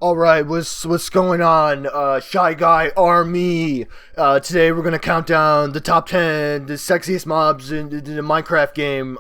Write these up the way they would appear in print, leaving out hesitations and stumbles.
Alright, what's going on, Shy Guy Army? Today we're gonna count down the top 10, the sexiest mobs in the Minecraft game.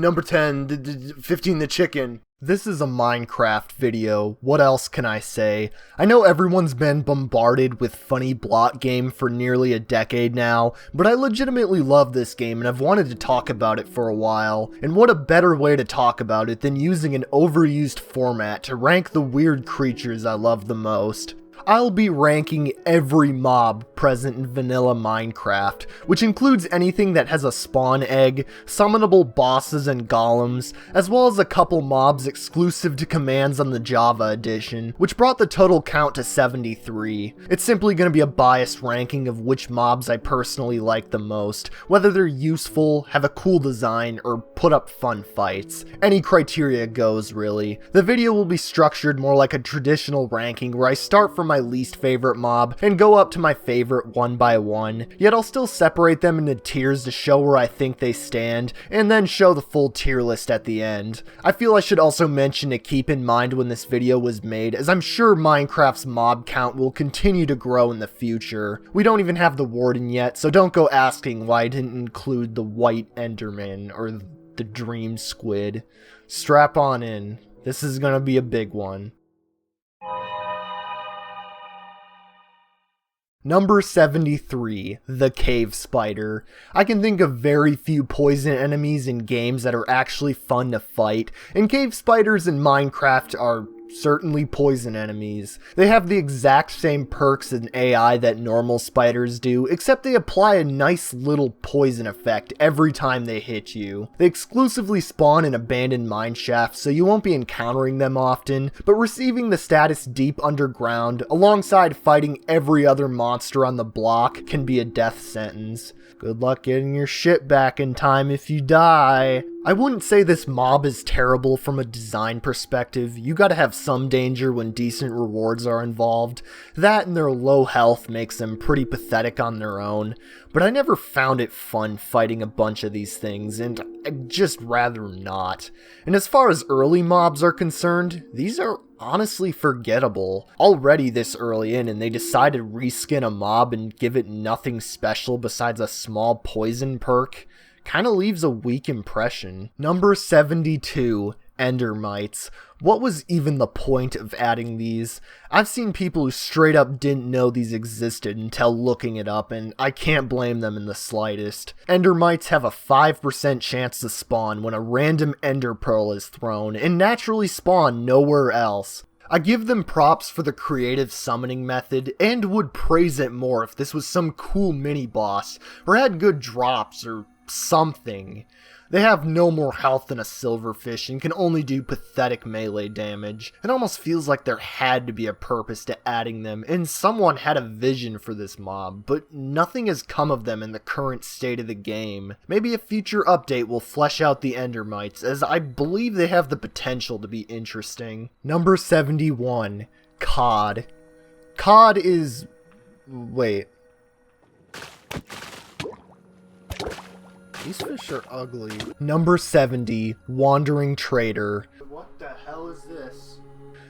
Number 10, 15 the chicken. This is a Minecraft video, what else can I say? I know everyone's been bombarded with funny block game for nearly a decade now, but I legitimately love this game and I've wanted to talk about it for a while. And what a better way to talk about it than using an overused format to rank the weird creatures I love the most. I'll be ranking every mob present in vanilla Minecraft, which includes anything that has a spawn egg, summonable bosses and golems, as well as a couple mobs exclusive to commands on the Java edition, which brought the total count to 73. It's simply going to be a biased ranking of which mobs I personally like the most, whether they're useful, have a cool design, or put up fun fights. Any criteria goes, really. The video will be structured more like a traditional ranking where I start from my least favorite mob and go up to my favorite one by one, yet I'll still separate them into tiers to show where I think they stand, and then show the full tier list at the end. I feel I should also mention to keep in mind when this video was made, as I'm sure Minecraft's mob count will continue to grow in the future. We don't even have the warden yet, so don't go asking why I didn't include the white enderman or the dream squid. Strap on in, this is gonna be a big one. Number 73, the Cave Spider. I can think of very few poison enemies in games that are actually fun to fight, and cave spiders in Minecraft are certainly poison enemies. They have the exact same perks and AI that normal spiders do, except they apply a nice little poison effect every time they hit you. They exclusively spawn in abandoned mine shafts, so you won't be encountering them often, but receiving the status deep underground, alongside fighting every other monster on the block, can be a death sentence. Good luck getting your shit back in time if you die. I wouldn't say this mob is terrible from a design perspective. You gotta have some danger when decent rewards are involved. That and their low health makes them pretty pathetic on their own, but I never found it fun fighting a bunch of these things, and I'd just rather not. And as far as early mobs are concerned, these are honestly forgettable. Already this early in, and they decided to reskin a mob and give it nothing special besides a small poison perk. Kinda leaves a weak impression. Number 72, Endermites. What was even the point of adding these? I've seen people who straight up didn't know these existed until looking it up, and I can't blame them in the slightest. Endermites have a 5% chance to spawn when a random ender pearl is thrown, and naturally spawn nowhere else. I give them props for the creative summoning method, and would praise it more if this was some cool mini-boss, or had good drops, or something. They have no more health than a silverfish and can only do pathetic melee damage. It almost feels like there had to be a purpose to adding them, and someone had a vision for this mob, but nothing has come of them in the current state of the game. Maybe a future update will flesh out the Endermites, as I believe they have the potential to be interesting. Number 71, Cod. Cod is... wait. These fish are ugly. Number 70, Wandering Trader. What the hell is this?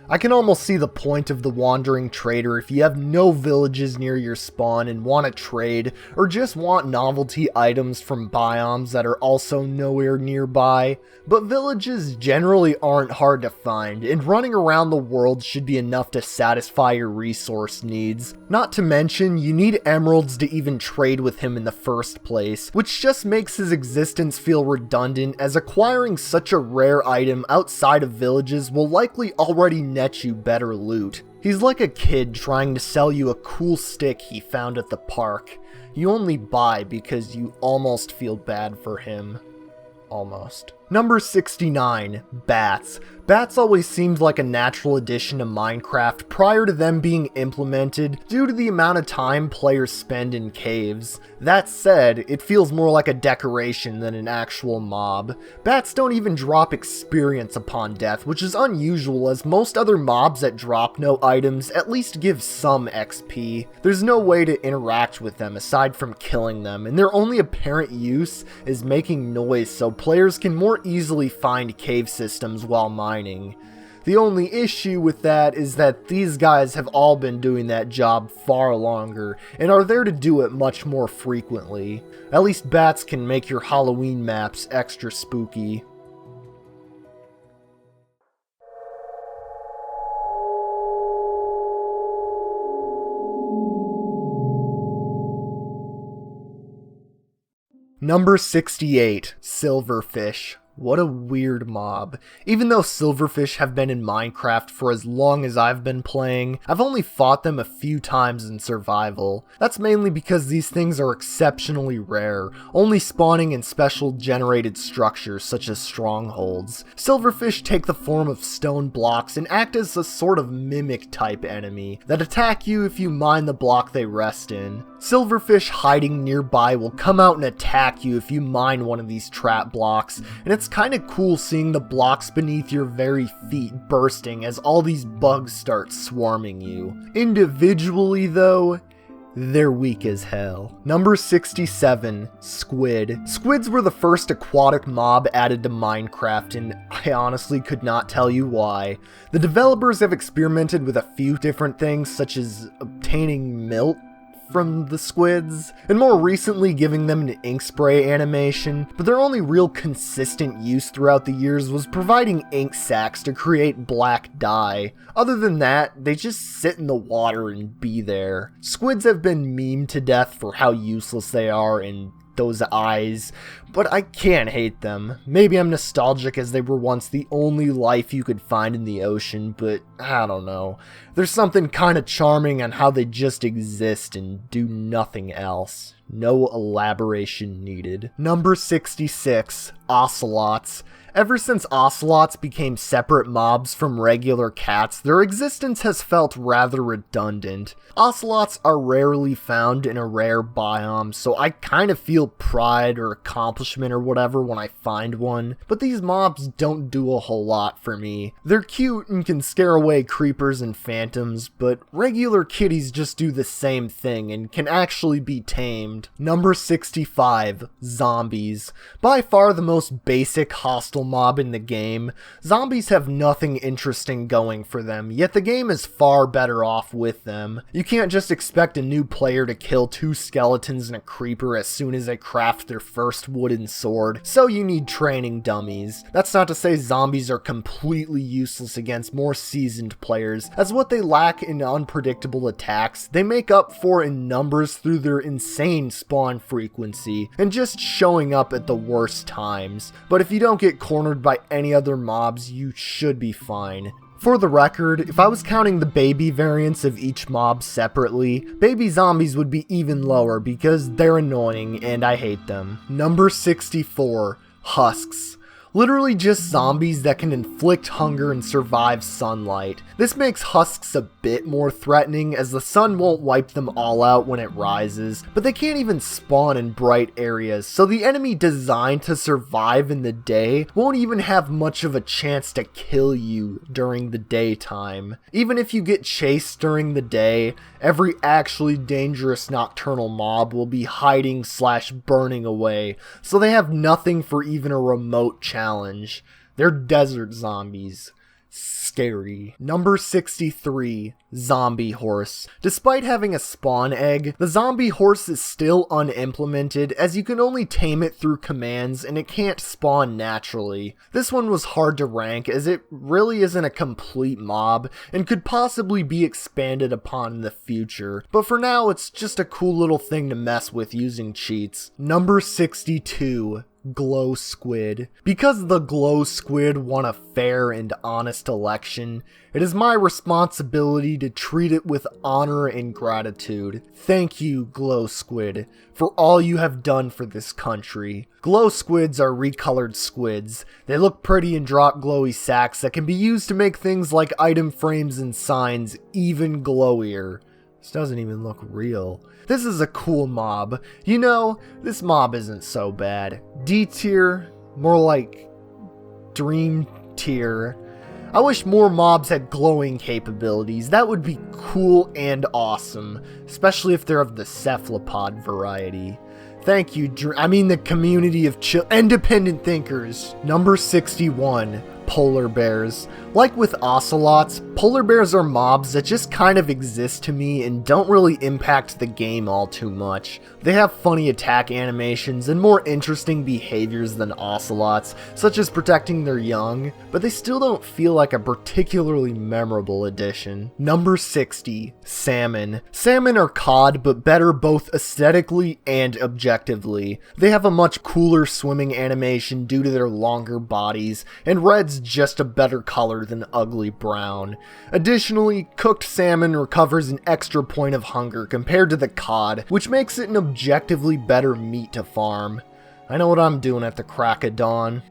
I can almost see the point of the Wandering Trader if you have no villages near your spawn and want to trade, or just want novelty items from biomes that are also nowhere nearby. But villages generally aren't hard to find, and running around the world should be enough to satisfy your resource needs. Not to mention, you need emeralds to even trade with him in the first place, which just makes his existence feel redundant, as acquiring such a rare item outside of villages will likely already net you better loot. He's like a kid trying to sell you a cool stick he found at the park. You only buy because you almost feel bad for him. Almost. Number 69, Bats. Bats always seemed like a natural addition to Minecraft prior to them being implemented due to the amount of time players spend in caves. That said, it feels more like a decoration than an actual mob. Bats don't even drop experience upon death, which is unusual as most other mobs that drop no items at least give some XP. There's no way to interact with them aside from killing them, and their only apparent use is making noise so players can more easily find cave systems while mining. The only issue with that is that these guys have all been doing that job far longer, and are there to do it much more frequently. At least bats can make your Halloween maps extra spooky. Number 68, Silverfish. What a weird mob. Even though silverfish have been in Minecraft for as long as I've been playing, I've only fought them a few times in survival. That's mainly because these things are exceptionally rare, only spawning in special generated structures such as strongholds. Silverfish take the form of stone blocks and act as a sort of mimic type enemy that attack you if you mine the block they rest in. Silverfish hiding nearby will come out and attack you if you mine one of these trap blocks, and it's kinda cool seeing the blocks beneath your very feet bursting as all these bugs start swarming you. Individually though, they're weak as hell. Number 67, Squid. Squids were the first aquatic mob added to Minecraft, and I honestly could not tell you why. The developers have experimented with a few different things, such as obtaining milk from the squids, and more recently giving them an ink spray animation, but their only real consistent use throughout the years was providing ink sacs to create black dye. Other than that, they just sit in the water and be there. Squids have been memed to death for how useless they are and those eyes, but I can't hate them. Maybe I'm nostalgic as they were once the only life you could find in the ocean, but I don't know. There's something kinda charming on how they just exist and do nothing else. No elaboration needed. Number 66, Ocelots. Ever since ocelots became separate mobs from regular cats, their existence has felt rather redundant. Ocelots are rarely found in a rare biome, so I kind of feel pride or accomplishment or whatever when I find one, but these mobs don't do a whole lot for me. They're cute and can scare away creepers and phantoms, but regular kitties just do the same thing and can actually be tamed. Number 65, Zombies. By far the most basic hostile mob in the game, zombies have nothing interesting going for them, yet the game is far better off with them. You can't just expect a new player to kill 2 skeletons and a creeper as soon as they craft their first wooden sword, so you need training dummies. That's not to say zombies are completely useless against more seasoned players, as what they lack in unpredictable attacks, they make up for in numbers through their insane spawn frequency, and just showing up at the worst times. But if you don't get cornered by any other mobs, you should be fine. For the record, if I was counting the baby variants of each mob separately, baby zombies would be even lower because they're annoying and I hate them. Number 64, Husks. Literally just zombies that can inflict hunger and survive sunlight. This makes husks a bit more threatening as the sun won't wipe them all out when it rises, but they can't even spawn in bright areas, so the enemy designed to survive in the day won't even have much of a chance to kill you during the daytime. Even if you get chased during the day, every actually dangerous nocturnal mob will be hiding / burning away, so they have nothing for even a remote challenge. They're desert zombies. Scary. Number 63, Zombie Horse. Despite having a spawn egg, the zombie horse is still unimplemented as you can only tame it through commands and it can't spawn naturally. This one was hard to rank as it really isn't a complete mob and could possibly be expanded upon in the future, but for now it's just a cool little thing to mess with using cheats. Number 62, Glow Squid. Because the Glow Squid won a fair and honest election, it is my responsibility to treat it with honor and gratitude. Thank you, Glow Squid, for all you have done for this country. Glow Squids are recolored squids. They look pretty and drop glowy sacks that can be used to make things like item frames and signs even glowier. This doesn't even look real. This is a cool mob. You know, this mob isn't so bad. D tier, more like dream tier. I wish more mobs had glowing capabilities. That would be cool and awesome, especially if they're of the cephalopod variety. Thank you, the community of independent thinkers. Number 61, polar bears. Like with ocelots, polar bears are mobs that just kind of exist to me and don't really impact the game all too much. They have funny attack animations and more interesting behaviors than ocelots, such as protecting their young, but they still don't feel like a particularly memorable addition. Number 60, salmon. Salmon are cod, but better both aesthetically and objectively. They have a much cooler swimming animation due to their longer bodies, and red's just a better color than ugly brown. Additionally, cooked salmon recovers an extra point of hunger compared to the cod, which makes it an objectively better meat to farm. I know what I'm doing at the crack of dawn.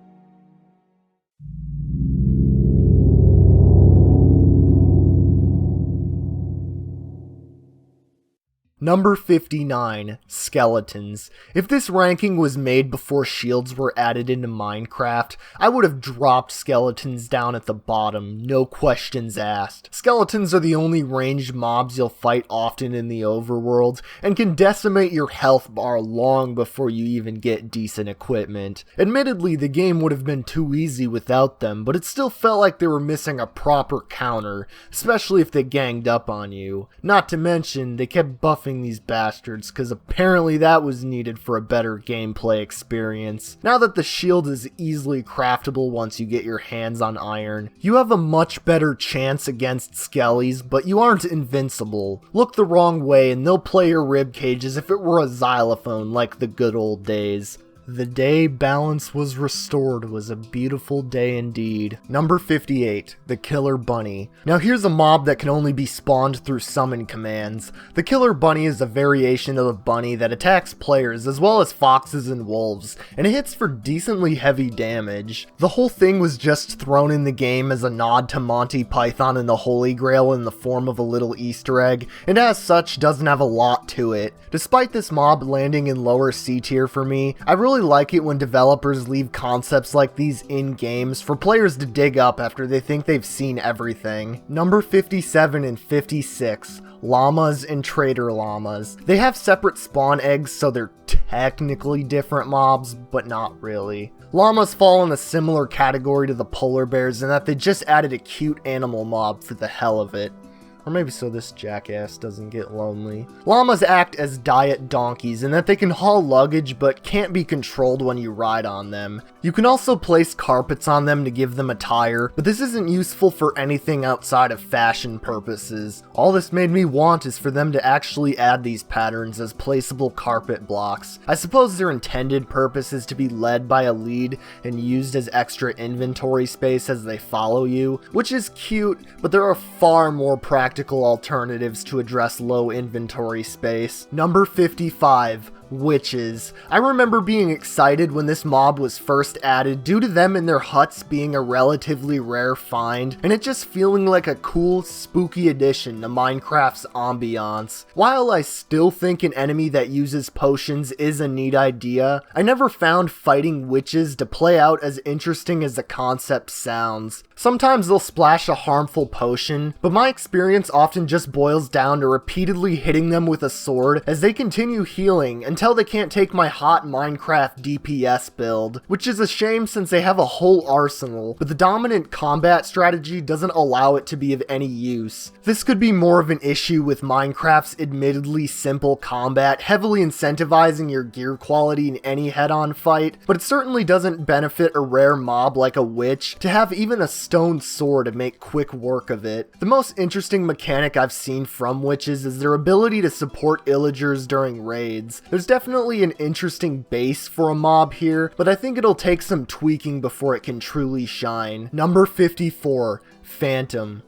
Number 59, skeletons. If this ranking was made before shields were added into Minecraft, I would have dropped skeletons down at the bottom, no questions asked. Skeletons are the only ranged mobs you'll fight often in the overworld, and can decimate your health bar long before you even get decent equipment. Admittedly, the game would have been too easy without them, but it still felt like they were missing a proper counter, especially if they ganged up on you. Not to mention, they kept buffing these bastards, because apparently that was needed for a better gameplay experience. Now that the shield is easily craftable once you get your hands on iron, you have a much better chance against skellies, but you aren't invincible. Look the wrong way and they'll play your ribcage as if it were a xylophone like the good old days. The day balance was restored was a beautiful day indeed. Number 58, the Killer Bunny. Now here's a mob that can only be spawned through summon commands. The Killer Bunny is a variation of the bunny that attacks players as well as foxes and wolves, and it hits for decently heavy damage. The whole thing was just thrown in the game as a nod to Monty Python and the Holy Grail in the form of a little Easter egg, and as such doesn't have a lot to it. Despite this mob landing in lower C tier for me, I really like it when developers leave concepts like these in games for players to dig up after they think they've seen everything. Number 57 and 56, llamas and trader llamas. They have separate spawn eggs, so they're technically different mobs, but not really. Llamas fall in a similar category to the polar bears in that they just added a cute animal mob for the hell of it. Or maybe so this jackass doesn't get lonely. Llamas act as diet donkeys in that they can haul luggage but can't be controlled when you ride on them. You can also place carpets on them to give them attire, but this isn't useful for anything outside of fashion purposes. All this made me want is for them to actually add these patterns as placeable carpet blocks. I suppose their intended purpose is to be led by a lead and used as extra inventory space as they follow you, which is cute, but there are far more practical alternatives to address low inventory space. Number 55, witches. I remember being excited when this mob was first added due to them and their huts being a relatively rare find, and it just feeling like a cool, spooky addition to Minecraft's ambiance. While I still think an enemy that uses potions is a neat idea, I never found fighting witches to play out as interesting as the concept sounds. Sometimes they'll splash a harmful potion, but my experience often just boils down to repeatedly hitting them with a sword as they continue healing until they can't take my hot Minecraft DPS build, which is a shame since they have a whole arsenal, but the dominant combat strategy doesn't allow it to be of any use. This could be more of an issue with Minecraft's admittedly simple combat, heavily incentivizing your gear quality in any head-on fight, but it certainly doesn't benefit a rare mob like a witch to have even a stone sword to make quick work of it. The most interesting mechanic I've seen from witches is their ability to support illagers during raids. There's definitely an interesting base for a mob here, but I think it'll take some tweaking before it can truly shine. Number 54, Phantom.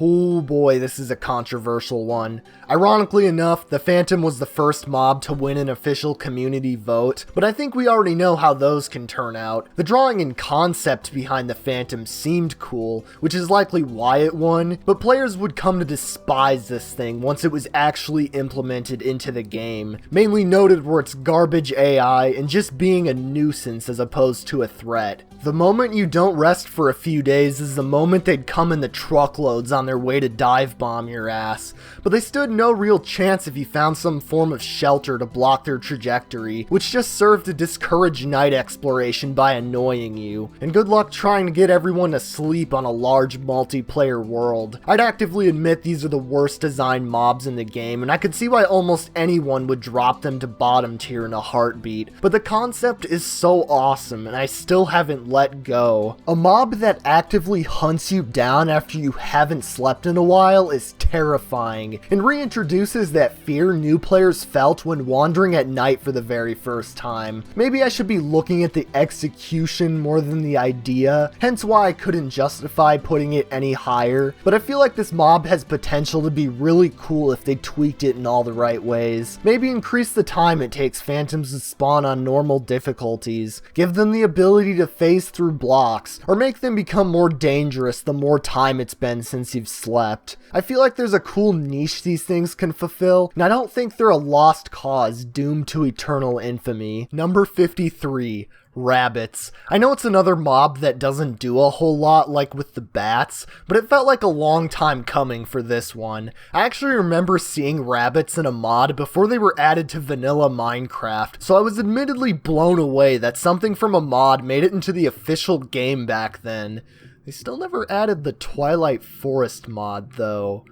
Oh boy, this is a controversial one. Ironically enough, the Phantom was the first mob to win an official community vote, but I think we already know how those can turn out. The drawing and concept behind the Phantom seemed cool, which is likely why it won, but players would come to despise this thing once it was actually implemented into the game, mainly noted for its garbage AI and just being a nuisance as opposed to a threat. The moment you don't rest for a few days is the moment they'd come in the truckloads on their way to dive bomb your ass, but they stood no real chance if you found some form of shelter to block their trajectory, which just served to discourage night exploration by annoying you, and good luck trying to get everyone to sleep on a large multiplayer world. I'd actively admit these are the worst designed mobs in the game, and I could see why almost anyone would drop them to bottom tier in a heartbeat, but the concept is so awesome and I still haven't let go. A mob that actively hunts you down after you haven't slept in a while is terrifying, and reintroduces that fear new players felt when wandering at night for the very first time. Maybe I should be looking at the execution more than the idea, hence why I couldn't justify putting it any higher, but I feel like this mob has potential to be really cool if they tweaked it in all the right ways. Maybe increase the time it takes phantoms to spawn on normal difficulties, give them the ability to phase through blocks, or make them become more dangerous the more time it's been since you've slept. I feel like there's a cool niche these things can fulfill, and I don't think they're a lost cause doomed to eternal infamy. Number 53. Rabbits. I know it's another mob that doesn't do a whole lot like with the bats, but it felt like a long time coming for this one. I actually remember seeing rabbits in a mod before they were added to vanilla Minecraft, so I was admittedly blown away that something from a mod made it into the official game back then. They still never added the Twilight Forest mod though.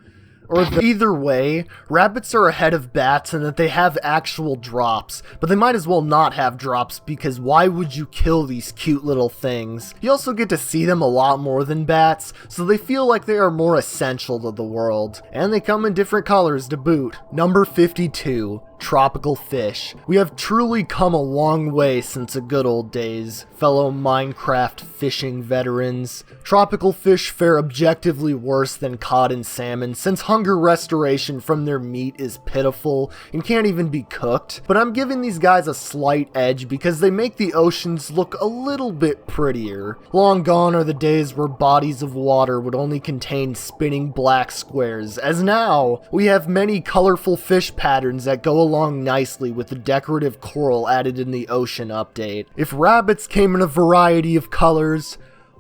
Either way, rabbits are ahead of bats in that they have actual drops, but they might as well not have drops because why would you kill these cute little things? You also get to see them a lot more than bats, so they feel like they are more essential to the world, and they come in different colors to boot. Number 52. Tropical fish. We have truly come a long way since the good old days, fellow Minecraft fishing veterans. Tropical fish fare objectively worse than cod and salmon since hunger restoration from their meat is pitiful and can't even be cooked, but I'm giving these guys a slight edge because they make the oceans look a little bit prettier. Long gone are the days where bodies of water would only contain spinning black squares, as now we have many colorful fish patterns that go along nicely with the decorative coral added in the ocean update. If rabbits came in a variety of colors,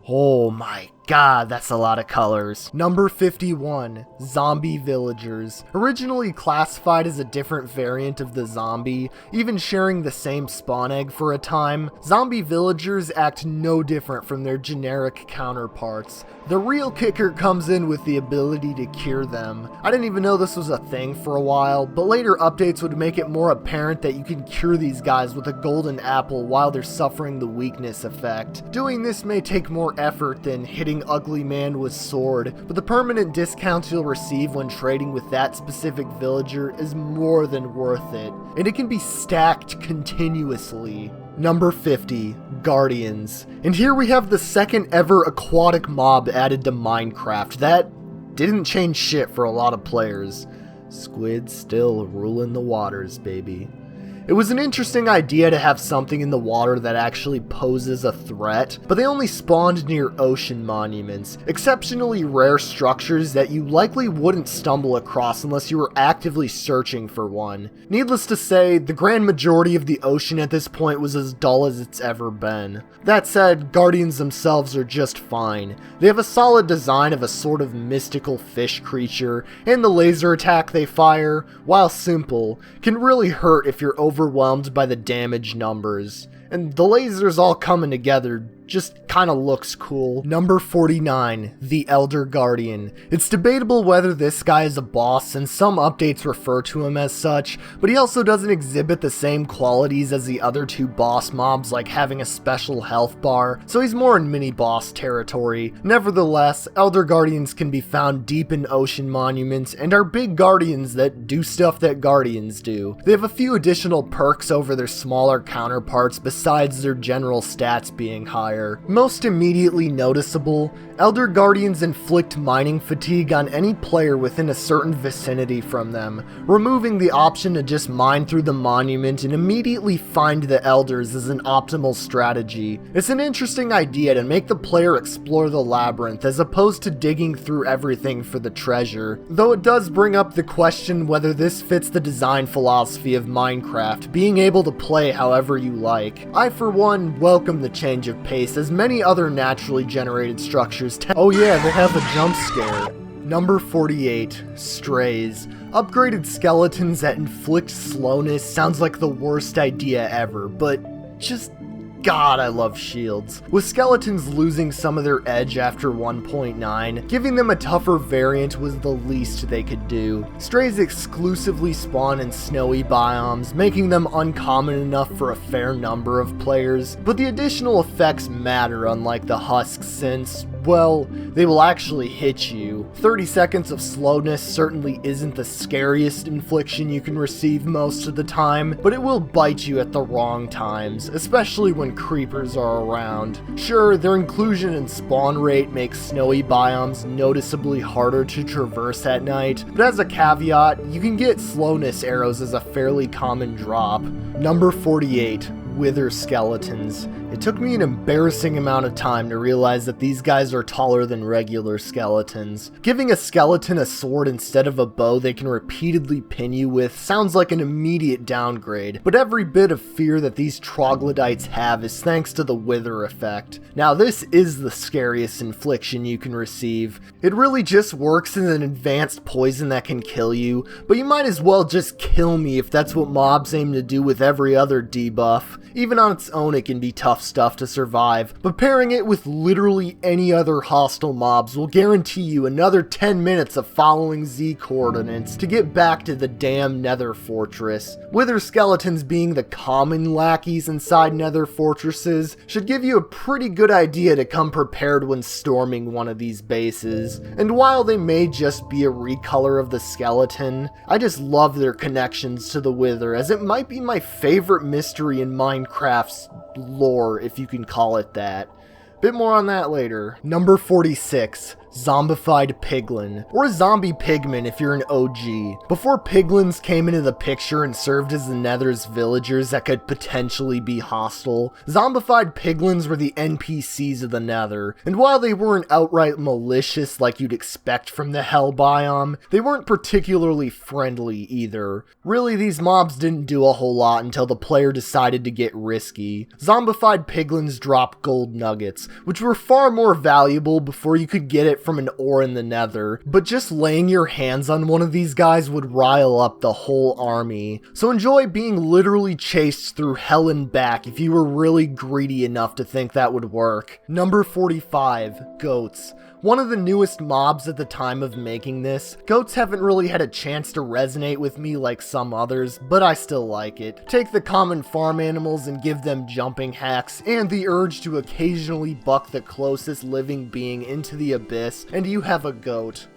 oh my god, that's a lot of colors. Number 51. Zombie villagers. Originally classified as a different variant of the zombie, even sharing the same spawn egg for a time, zombie villagers act no different from their generic counterparts. The real kicker comes in with the ability to cure them. I didn't even know this was a thing for a while, but later updates would make it more apparent that you can cure these guys with a golden apple while they're suffering the weakness effect. Doing this may take more effort than hitting ugly man with sword, but the permanent discounts you'll receive when trading with that specific villager is more than worth it, and it can be stacked continuously. Number 50. Guardians. And here we have the second ever aquatic mob added to Minecraft. That didn't change shit for a lot of players. Squid still ruling the waters, baby. It was an interesting idea to have something in the water that actually poses a threat, but they only spawned near ocean monuments, exceptionally rare structures that you likely wouldn't stumble across unless you were actively searching for one. Needless to say, the grand majority of the ocean at this point was as dull as it's ever been. That said, Guardians themselves are just fine. They have a solid design of a sort of mystical fish creature, and the laser attack they fire, while simple, can really hurt if you're overwhelmed by the damage numbers. And the lasers all coming together just kinda looks cool. Number 49. The Elder Guardian. It's debatable whether this guy is a boss, and some updates refer to him as such, but he also doesn't exhibit the same qualities as the other two boss mobs, like having a special health bar, so he's more in mini-boss territory. Nevertheless, Elder Guardians can be found deep in ocean monuments, and are big guardians that do stuff that guardians do. They have a few additional perks over their smaller counterparts besides their general stats being higher. Most immediately noticeable, Elder Guardians inflict mining fatigue on any player within a certain vicinity from them. Removing the option to just mine through the monument and immediately find the elders is an optimal strategy. It's an interesting idea to make the player explore the labyrinth as opposed to digging through everything for the treasure, though it does bring up the question whether this fits the design philosophy of Minecraft, being able to play however you like. I for one welcome the change of pace, as many other naturally generated structures oh yeah, they have a jump scare. Number 48, Strays. Upgraded skeletons that inflict slowness sounds like the worst idea ever, but just God, I love shields. With skeletons losing some of their edge after 1.9, giving them a tougher variant was the least they could do. Strays exclusively spawn in snowy biomes, making them uncommon enough for a fair number of players, but the additional effects matter unlike the husks since, well, they will actually hit you. 30 seconds of slowness certainly isn't the scariest infliction you can receive most of the time, but it will bite you at the wrong times, especially when creepers are around. Sure, their inclusion and spawn rate makes snowy biomes noticeably harder to traverse at night, but as a caveat, you can get slowness arrows as a fairly common drop. Number 48. Wither skeletons. It took me an embarrassing amount of time to realize that these guys are taller than regular skeletons. Giving a skeleton a sword instead of a bow they can repeatedly pin you with sounds like an immediate downgrade, but every bit of fear that these troglodytes have is thanks to the wither effect. Now this is the scariest infliction you can receive. It really just works as an advanced poison that can kill you, but you might as well just kill me if that's what mobs aim to do with every other debuff. Even on its own it can be tough stuff to survive, but pairing it with literally any other hostile mobs will guarantee you another 10 minutes of following Z coordinates to get back to the damn Nether Fortress. Wither skeletons being the common lackeys inside Nether Fortresses should give you a pretty good idea to come prepared when storming one of these bases. And while they may just be a recolor of the skeleton, I just love their connections to the Wither, as it might be my favorite mystery in Minecraft's lore, if you can call it that. Bit more on that later. Number 46. Zombified Piglin, or Zombie Pigman if you're an OG. Before Piglins came into the picture and served as the Nether's villagers that could potentially be hostile, Zombified Piglins were the NPCs of the Nether, and while they weren't outright malicious like you'd expect from the Hell biome, they weren't particularly friendly either. Really, these mobs didn't do a whole lot until the player decided to get risky. Zombified Piglins drop gold nuggets, which were far more valuable before you could get it from an ore in the Nether, but just laying your hands on one of these guys would rile up the whole army. So enjoy being literally chased through hell and back if you were really greedy enough to think that would work. Number 45. Goats. One of the newest mobs at the time of making this, goats haven't really had a chance to resonate with me like some others, but I still like it. Take the common farm animals and give them jumping hacks, and the urge to occasionally buck the closest living being into the abyss, and you have a goat.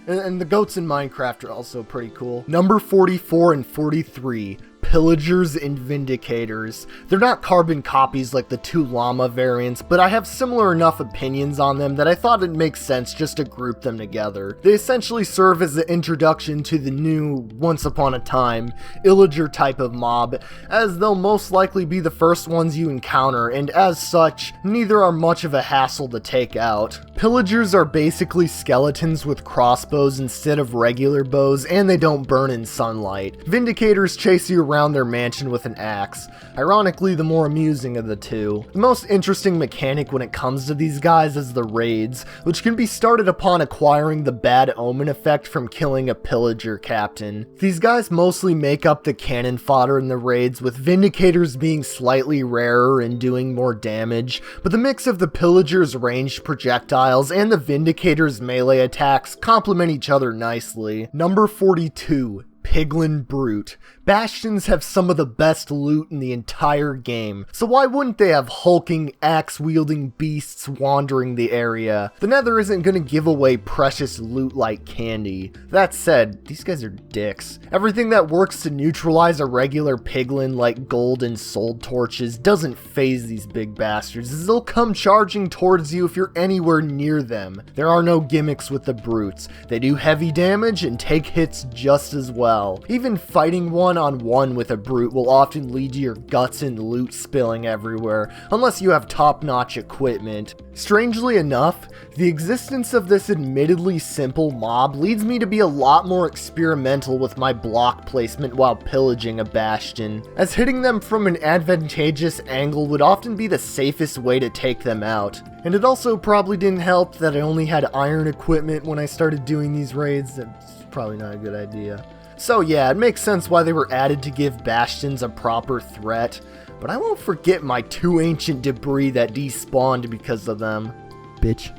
And the goats in Minecraft are also pretty cool. Number 44 and 43. Pillagers and Vindicators. They're not carbon copies like the two llama variants, but I have similar enough opinions on them that I thought it'd make sense just to group them together. They essentially serve as the introduction to the new, once upon a time, illager type of mob, as they'll most likely be the first ones you encounter, and as such, neither are much of a hassle to take out. Pillagers are basically skeletons with crossbows instead of regular bows, and they don't burn in sunlight. Vindicators chase you around their mansion with an axe, ironically the more amusing of the two. The most interesting mechanic when it comes to these guys is the raids, which can be started upon acquiring the bad omen effect from killing a pillager captain. These guys mostly make up the cannon fodder in the raids, with Vindicators being slightly rarer and doing more damage, but the mix of the pillagers' ranged projectiles and the Vindicators' melee attacks complement each other nicely. Number 42. Piglin Brute. Bastions have some of the best loot in the entire game, so why wouldn't they have hulking, axe-wielding beasts wandering the area? The Nether isn't gonna give away precious loot like candy. That said, these guys are dicks. Everything that works to neutralize a regular piglin like gold and soul torches doesn't phase these big bastards, as they'll come charging towards you if you're anywhere near them. There are no gimmicks with the brutes. They do heavy damage and take hits just as well. well. Even fighting one-on-one with a brute will often lead to your guts and loot spilling everywhere, unless you have top-notch equipment. Strangely enough, the existence of this admittedly simple mob leads me to be a lot more experimental with my block placement while pillaging a bastion, as hitting them from an advantageous angle would often be the safest way to take them out. And it also probably didn't help that I only had iron equipment when I started doing these raids. That's probably not a good idea. So yeah, it makes sense why they were added to give bastions a proper threat, but I won't forget my 2 ancient debris that despawned because of them. Bitch.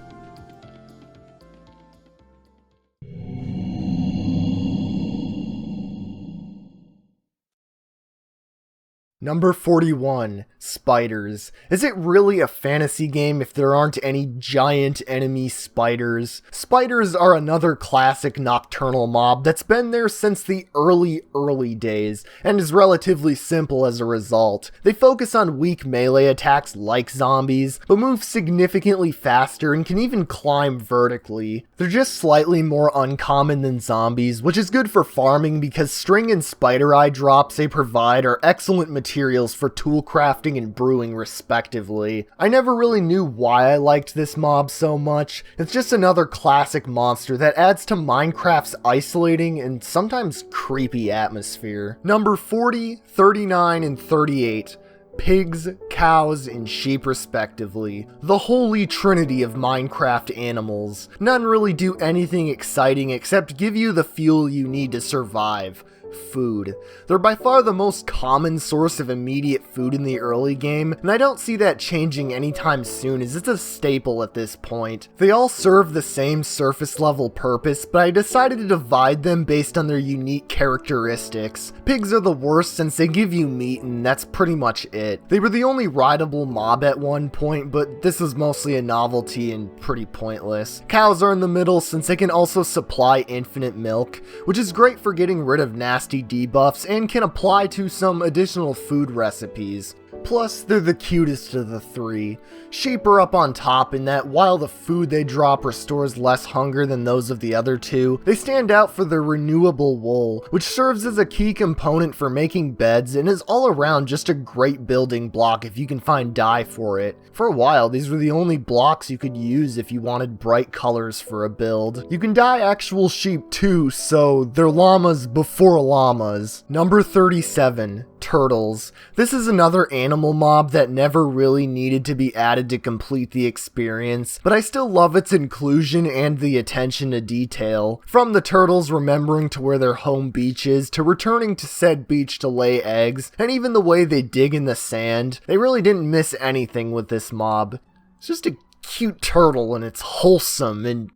Number 41, spiders. Is it really a fantasy game if there aren't any giant enemy spiders? Spiders are another classic nocturnal mob that's been there since the early days, and is relatively simple as a result. They focus on weak melee attacks like zombies, but move significantly faster and can even climb vertically. They're just slightly more uncommon than zombies, which is good for farming because string and spider eye drops they provide are excellent materials for tool crafting and brewing respectively. I never really knew why I liked this mob so much. It's just another classic monster that adds to Minecraft's isolating and sometimes creepy atmosphere. Number 40, 39, and 38. Pigs, cows, and sheep respectively. The holy trinity of Minecraft animals. None really do anything exciting except give you the fuel you need to survive. Food. They're by far the most common source of immediate food in the early game, and I don't see that changing anytime soon as it's a staple at this point. They all serve the same surface level purpose, but I decided to divide them based on their unique characteristics. Pigs are the worst since they give you meat and that's pretty much it. They were the only rideable mob at one point, but this is mostly a novelty and pretty pointless. Cows are in the middle since they can also supply infinite milk, which is great for getting rid of nasty debuffs and can apply to some additional food recipes. Plus, they're the cutest of the three. Sheep are up on top in that while the food they drop restores less hunger than those of the other two, they stand out for their renewable wool, which serves as a key component for making beds and is all around just a great building block if you can find dye for it. For a while, these were the only blocks you could use if you wanted bright colors for a build. You can dye actual sheep too, so they're llamas before llamas. Number 37. Turtles. This is another animal mob that never really needed to be added to complete the experience, but I still love its inclusion and the attention to detail. From the turtles remembering to where their home beach is, to returning to said beach to lay eggs, and even the way they dig in the sand, they really didn't miss anything with this mob. It's just a cute turtle and it's wholesome and...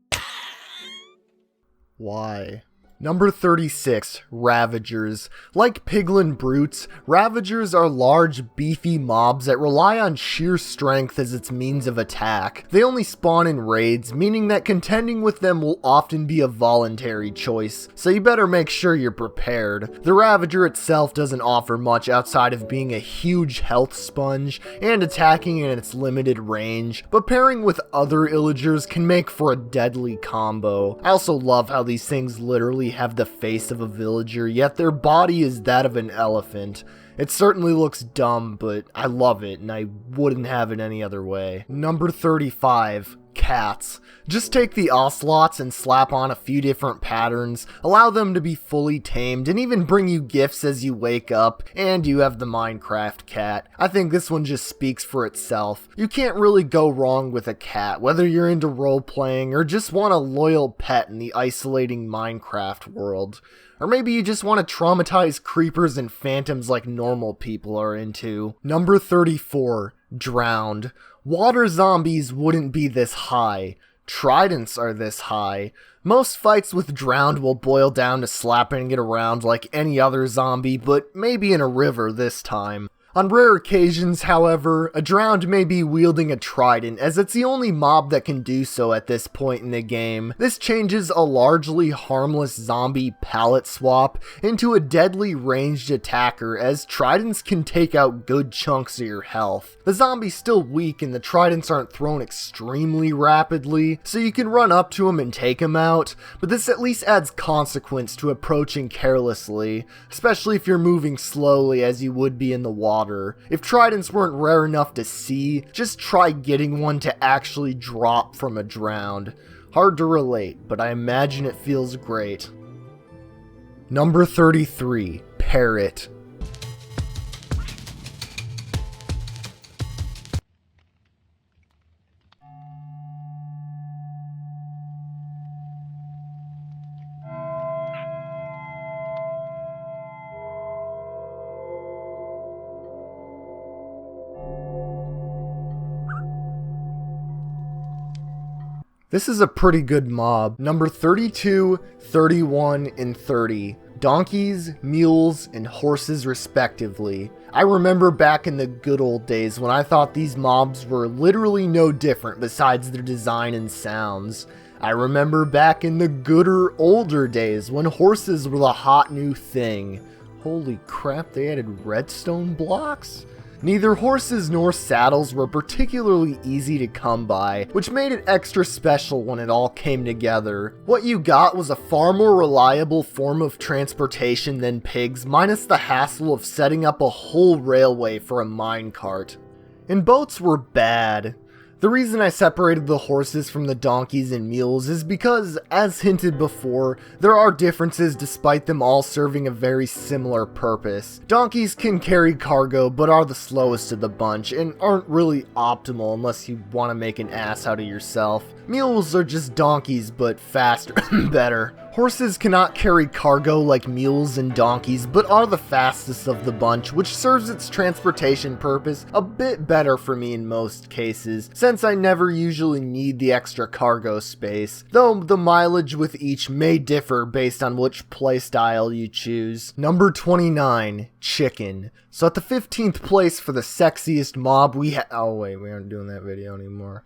Why? Number 36, Ravagers. Like piglin brutes, Ravagers are large, beefy mobs that rely on sheer strength as its means of attack. They only spawn in raids, meaning that contending with them will often be a voluntary choice, so you better make sure you're prepared. The Ravager itself doesn't offer much outside of being a huge health sponge and attacking in its limited range, but pairing with other illagers can make for a deadly combo. I also love how these things literally have the face of a villager, yet their body is that of an elephant. It certainly looks dumb, but I love it, and I wouldn't have it any other way. Number 35. Cats. Just take the ocelots and slap on a few different patterns, allow them to be fully tamed, and even bring you gifts as you wake up, and you have the Minecraft cat. I think this one just speaks for itself. You can't really go wrong with a cat, whether you're into role-playing or just want a loyal pet in the isolating Minecraft world. Or maybe you just want to traumatize creepers and phantoms like normal people are into. Number 34. Drowned. Water zombies wouldn't be this high. Tridents are this high. Most fights with Drowned will boil down to slapping it around like any other zombie, but maybe in a river this time. On rare occasions, however, a drowned may be wielding a trident, as it's the only mob that can do so at this point in the game. This changes a largely harmless zombie palette swap into a deadly ranged attacker, as tridents can take out good chunks of your health. The zombie's still weak and the tridents aren't thrown extremely rapidly, so you can run up to him and take him out, but this at least adds consequence to approaching carelessly, especially if you're moving slowly as you would be in the water. If tridents weren't rare enough to see, just try getting one to actually drop from a drowned. Hard to relate, but I imagine it feels great. Number 33, Parrot. This is a pretty good mob. Number 32, 31, and 30. Donkeys, mules, and horses respectively. I remember back in the good old days when I thought these mobs were literally no different besides their design and sounds. I remember back in the gooder older days when horses were the hot new thing. Holy crap, they added redstone blocks? Neither horses nor saddles were particularly easy to come by, which made it extra special when it all came together. What you got was a far more reliable form of transportation than pigs, minus the hassle of setting up a whole railway for a minecart. And boats were bad. The reason I separated the horses from the donkeys and mules is because, as hinted before, there are differences despite them all serving a very similar purpose. Donkeys can carry cargo but are the slowest of the bunch and aren't really optimal unless you want to make an ass out of yourself. Mules are just donkeys but faster and better. Horses cannot carry cargo like mules and donkeys, but are the fastest of the bunch, which serves its transportation purpose a bit better for me in most cases, since I never usually need the extra cargo space, though the mileage with each may differ based on which playstyle you choose. Number 29, Chicken. So at the 15th place for the sexiest mob we oh wait, we aren't doing that video anymore.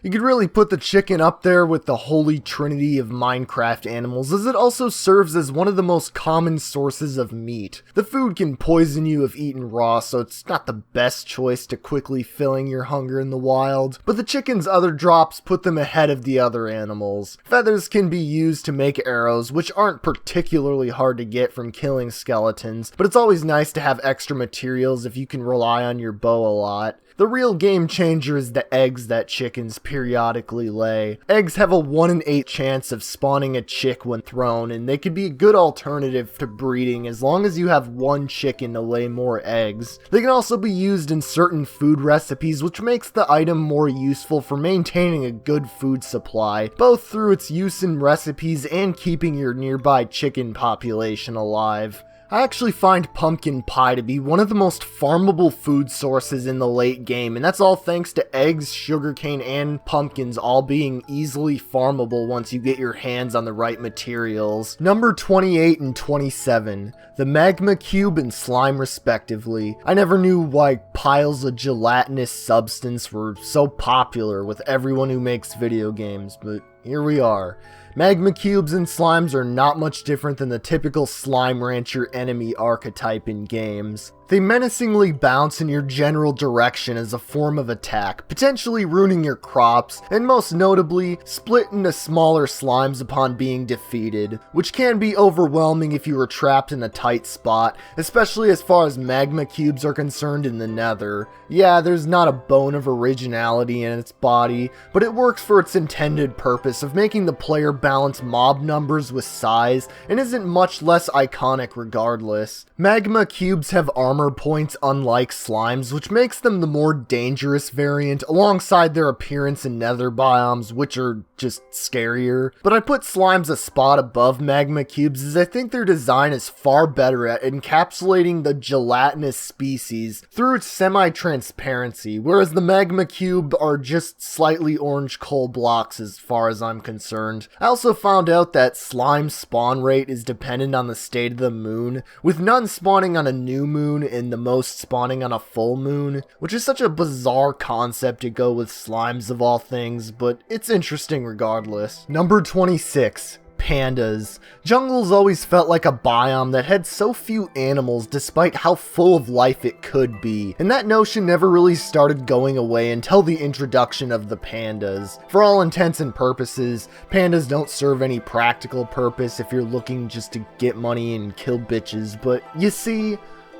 You could really put the chicken up there with the holy trinity of Minecraft animals, as it also serves as one of the most common sources of meat. The food can poison you if eaten raw, so it's not the best choice to quickly filling your hunger in the wild, but the chicken's other drops put them ahead of the other animals. Feathers can be used to make arrows, which aren't particularly hard to get from killing skeletons, but it's always nice to have extra materials if you can rely on your bow a lot. The real game changer is the eggs that chickens periodically lay. Eggs have a 1 in 8 chance of spawning a chick when thrown, and they could be a good alternative to breeding as long as you have one chicken to lay more eggs. They can also be used in certain food recipes, which makes the item more useful for maintaining a good food supply, both through its use in recipes and keeping your nearby chicken population alive. I actually find pumpkin pie to be one of the most farmable food sources in the late game, and that's all thanks to eggs, sugarcane, and pumpkins all being easily farmable once you get your hands on the right materials. Number 28 and 27, the magma cube and slime respectively. I never knew why piles of gelatinous substance were so popular with everyone who makes video games, but here we are. Magma cubes and slimes are not much different than the typical slime rancher enemy archetype in games. They menacingly bounce in your general direction as a form of attack, potentially ruining your crops, and most notably, split into smaller slimes upon being defeated, which can be overwhelming if you are trapped in a tight spot, especially as far as magma cubes are concerned in the Nether. Yeah, there's not a bone of originality in its body, but it works for its intended purpose of making the player balance mob numbers with size, and isn't much less iconic regardless. Magma cubes have armor points unlike slimes, which makes them the more dangerous variant alongside their appearance in nether biomes, which are just scarier. But I put slimes a spot above magma cubes as I think their design is far better at encapsulating the gelatinous species through its semi-transparency, whereas the magma cube are just slightly orange coal blocks as far as I'm concerned. I also found out that slime spawn rate is dependent on the state of the moon, with none spawning on a new moon and the most spawning on a full moon, which is such a bizarre concept to go with slimes of all things, but it's interesting regardless. Number 26. Pandas. Jungles always felt like a biome that had so few animals despite how full of life it could be, and that notion never really started going away until the introduction of the pandas. For all intents and purposes, pandas don't serve any practical purpose if you're looking just to get money and kill bitches, but you see,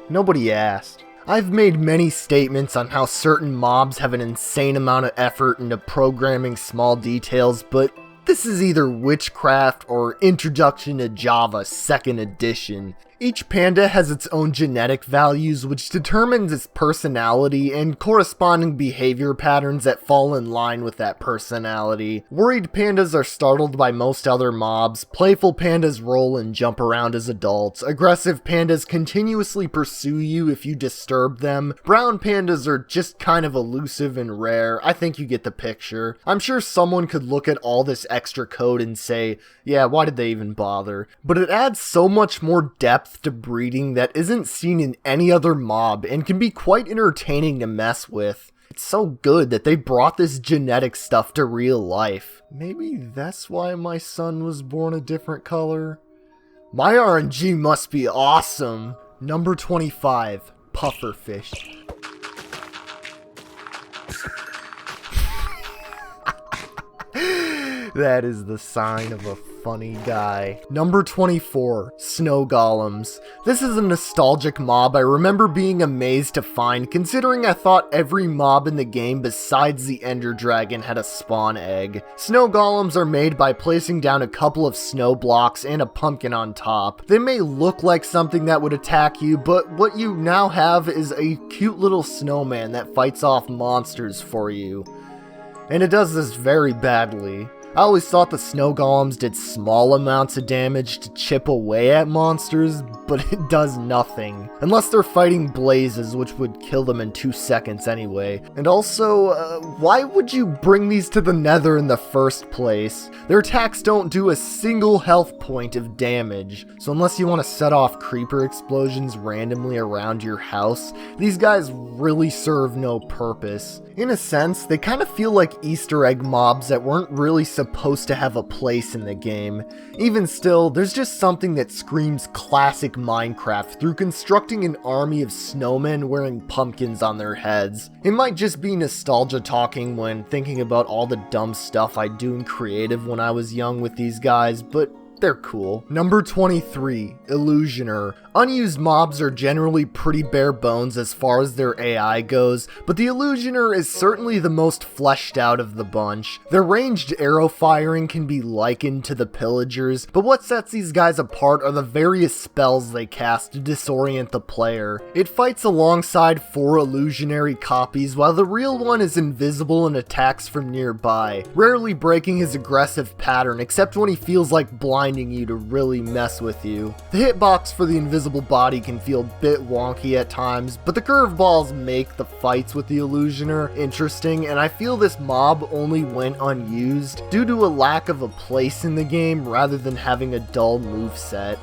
nobody asked. I've made many statements on how certain mobs have an insane amount of effort into programming small details, but this is either witchcraft or Introduction to Java 2nd edition. Each panda has its own genetic values, which determines its personality and corresponding behavior patterns that fall in line with that personality. Worried pandas are startled by most other mobs, playful pandas roll and jump around as adults, aggressive pandas continuously pursue you if you disturb them, brown pandas are just kind of elusive and rare. I think you get the picture. I'm sure someone could look at all this extra code and say, yeah, why did they even bother? But it adds so much more depth to breeding that isn't seen in any other mob and can be quite entertaining to mess with. It's so good that they brought this genetic stuff to real life. Maybe that's why my son was born a different color? My RNG must be awesome! Number 25. Pufferfish. That is the sign of a funny guy. Number 24. Snow Golems. This is a nostalgic mob I remember being amazed to find, considering I thought every mob in the game besides the Ender Dragon had a spawn egg. Snow Golems are made by placing down a couple of snow blocks and a pumpkin on top. They may look like something that would attack you, but what you now have is a cute little snowman that fights off monsters for you. And it does this very badly. I always thought the snow golems did small amounts of damage to chip away at monsters, but it does nothing. Unless they're fighting blazes, which would kill them in 2 seconds anyway. And also, why would you bring these to the Nether in the first place? Their attacks don't do a single health point of damage, so unless you want to set off creeper explosions randomly around your house, these guys really serve no purpose. In a sense, they kind of feel like Easter egg mobs that weren't really supposed to have a place in the game. Even still, there's just something that screams classic Minecraft through constructing an army of snowmen wearing pumpkins on their heads. It might just be nostalgia talking when thinking about all the dumb stuff I do in creative when I was young with these guys, but they're cool. Number 23. Illusioner. Unused mobs are generally pretty bare bones as far as their AI goes, but the Illusioner is certainly the most fleshed out of the bunch. Their ranged arrow firing can be likened to the Pillagers, but what sets these guys apart are the various spells they cast to disorient the player. It fights alongside 4 illusionary copies, while the real one is invisible and attacks from nearby, rarely breaking his aggressive pattern except when he feels like blinding you to really mess with you. The hitbox for the invisible body can feel a bit wonky at times, but the curveballs make the fights with the Illusioner interesting, and I feel this mob only went unused due to a lack of a place in the game rather than having a dull moveset.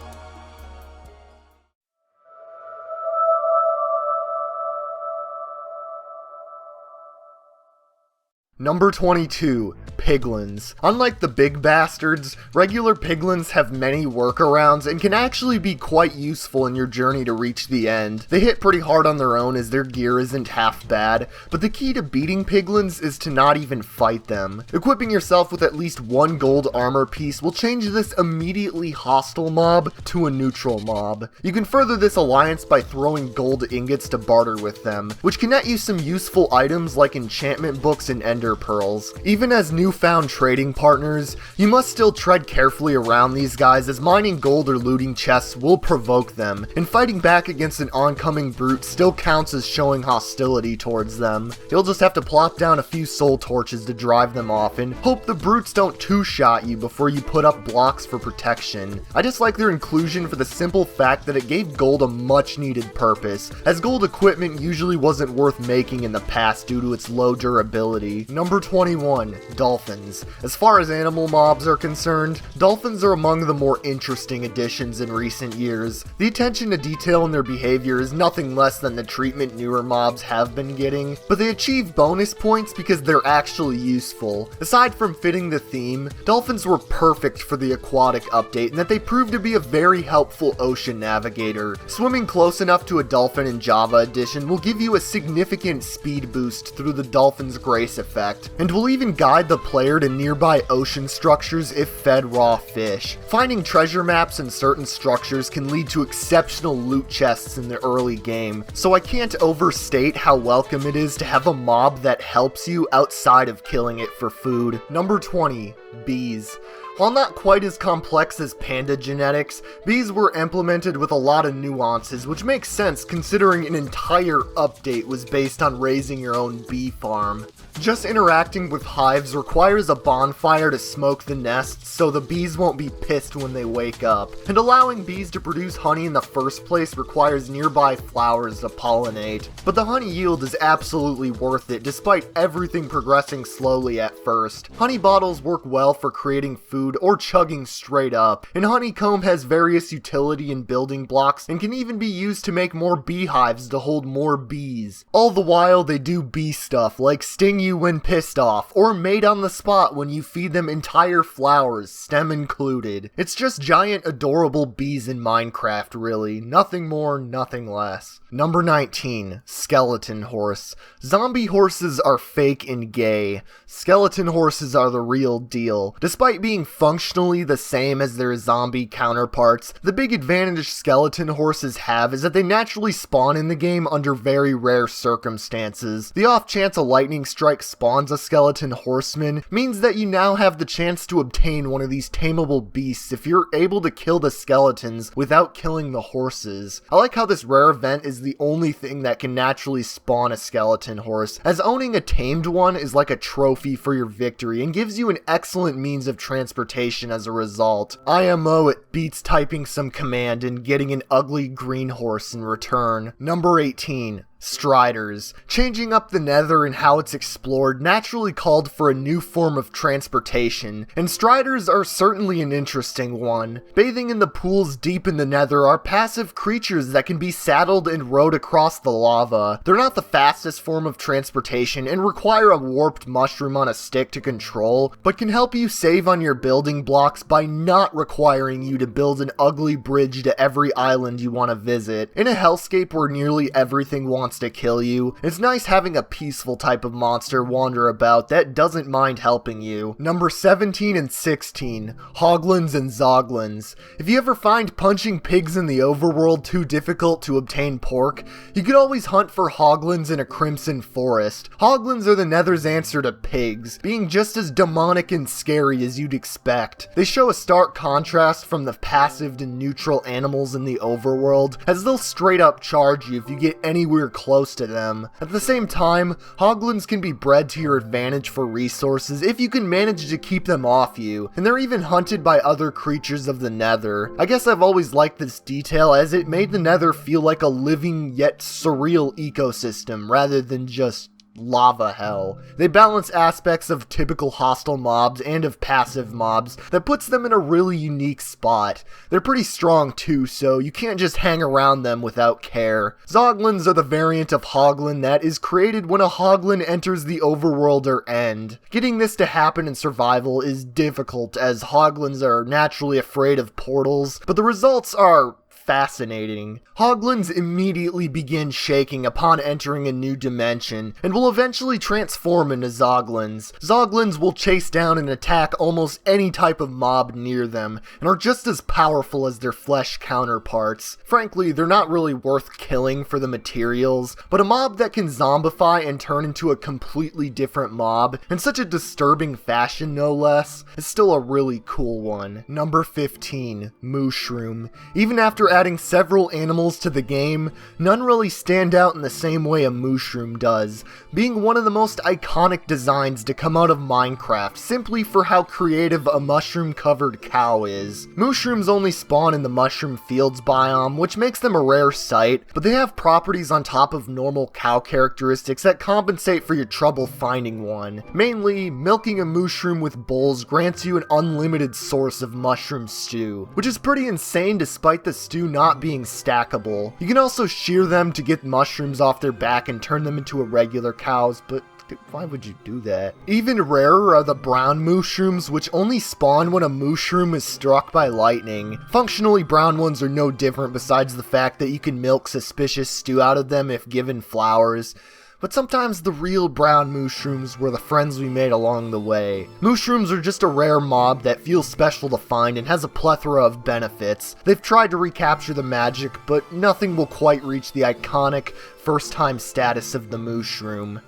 Number 22. Piglins. Unlike the big bastards, regular piglins have many workarounds and can actually be quite useful in your journey to reach the end. They hit pretty hard on their own as their gear isn't half bad, but the key to beating piglins is to not even fight them. Equipping yourself with at least 1 gold armor piece will change this immediately hostile mob to a neutral mob. You can further this alliance by throwing gold ingots to barter with them, which can net you some useful items like enchantment books and ender ender pearls. Even as newfound trading partners, you must still tread carefully around these guys, as mining gold or looting chests will provoke them, and fighting back against an oncoming brute still counts as showing hostility towards them. You'll just have to plop down a few soul torches to drive them off, and hope the brutes don't two-shot you before you put up blocks for protection. I just like their inclusion for the simple fact that it gave gold a much needed purpose, as gold equipment usually wasn't worth making in the past due to its low durability. Number 21. Dolphins. As far as animal mobs are concerned, dolphins are among the more interesting additions in recent years. The attention to detail in their behavior is nothing less than the treatment newer mobs have been getting, but they achieve bonus points because they're actually useful. Aside from fitting the theme, dolphins were perfect for the aquatic update in that they proved to be a very helpful ocean navigator. Swimming close enough to a dolphin in Java Edition will give you a significant speed boost through the Dolphin's Grace effect, and will even guide the player to nearby ocean structures if fed raw fish. Finding treasure maps in certain structures can lead to exceptional loot chests in the early game, so I can't overstate how welcome it is to have a mob that helps you outside of killing it for food. Number 20. Bees. While not quite as complex as panda genetics, bees were implemented with a lot of nuances, which makes sense considering an entire update was based on raising your own bee farm. Just interacting with hives requires a bonfire to smoke the nests so the bees won't be pissed when they wake up, and allowing bees to produce honey in the first place requires nearby flowers to pollinate. But the honey yield is absolutely worth it despite everything progressing slowly at first. Honey bottles work well for creating food or chugging straight up, and honeycomb has various utility in building blocks and can even be used to make more beehives to hold more bees. All the while they do bee stuff like sting you when pissed off, or mate on the spot when you feed them entire flowers, stem included. It's just giant adorable bees in Minecraft really, nothing more, nothing less. Number 19. Skeleton Horse. Zombie horses are fake and gay. Skeleton horses are the real deal. Despite being functionally the same as their zombie counterparts, the big advantage skeleton horses have is that they naturally spawn in the game under very rare circumstances. The off chance a lightning strike spawns a skeleton horseman means that you now have the chance to obtain one of these tameable beasts if you're able to kill the skeletons without killing the horses. I like how this rare event is the only thing that can naturally spawn a skeleton horse, as owning a tamed one is like a trophy for your victory and gives you an excellent means of transportation as a result. IMO, it beats typing some command and getting an ugly green horse in return. Number 18. Striders. Changing up the Nether and how it's explored naturally called for a new form of transportation, and Striders are certainly an interesting one. Bathing in the pools deep in the Nether are passive creatures that can be saddled and rode across the lava. They're not the fastest form of transportation and require a warped mushroom on a stick to control, but can help you save on your building blocks by not requiring you to build an ugly bridge to every island you want to visit. In a hellscape where nearly everything wants to kill you, it's nice having a peaceful type of monster wander about that doesn't mind helping you. Number 17 and 16. Hoglins and Zoglins. If you ever find punching pigs in the overworld too difficult to obtain pork, you could always hunt for hoglins in a crimson forest. Hoglins are the Nether's answer to pigs, being just as demonic and scary as you'd expect. They show a stark contrast from the passive to neutral animals in the overworld, as they'll straight up charge you if you get anywhere close to them. At the same time, hoglins can be bred to your advantage for resources if you can manage to keep them off you, and they're even hunted by other creatures of the Nether. I guess I've always liked this detail as it made the Nether feel like a living yet surreal ecosystem rather than just lava hell. They balance aspects of typical hostile mobs and of passive mobs that puts them in a really unique spot. They're pretty strong too, so you can't just hang around them without care. Zoglins are the variant of hoglin that is created when a hoglin enters the overworld or end. Getting this to happen in survival is difficult as hoglins are naturally afraid of portals, but the results are fascinating. Hoglins immediately begin shaking upon entering a new dimension, and will eventually transform into Zoglins. Zoglins will chase down and attack almost any type of mob near them, and are just as powerful as their flesh counterparts. Frankly, they're not really worth killing for the materials, but a mob that can zombify and turn into a completely different mob, in such a disturbing fashion no less, is still a really cool one. Number 15. Mushroom. Even after adding several animals to the game, none really stand out in the same way a mushroom does, being one of the most iconic designs to come out of Minecraft simply for how creative a mushroom-covered cow is. Mushrooms only spawn in the mushroom fields biome, which makes them a rare sight, but they have properties on top of normal cow characteristics that compensate for your trouble finding one. Mainly, milking a mushroom with bowls grants you an unlimited source of mushroom stew, which is pretty insane despite the stew not being stackable. You can also shear them to get mushrooms off their back and turn them into irregular cows, but why would you do that? Even rarer are the brown mushrooms, which only spawn when a mushroom is struck by lightning. Functionally, brown ones are no different besides the fact that you can milk suspicious stew out of them if given flowers. But sometimes the real brown mushrooms were the friends we made along the way. Mushrooms are just a rare mob that feels special to find and has a plethora of benefits. They've tried to recapture the magic, but nothing will quite reach the iconic first-time status of the mushroom.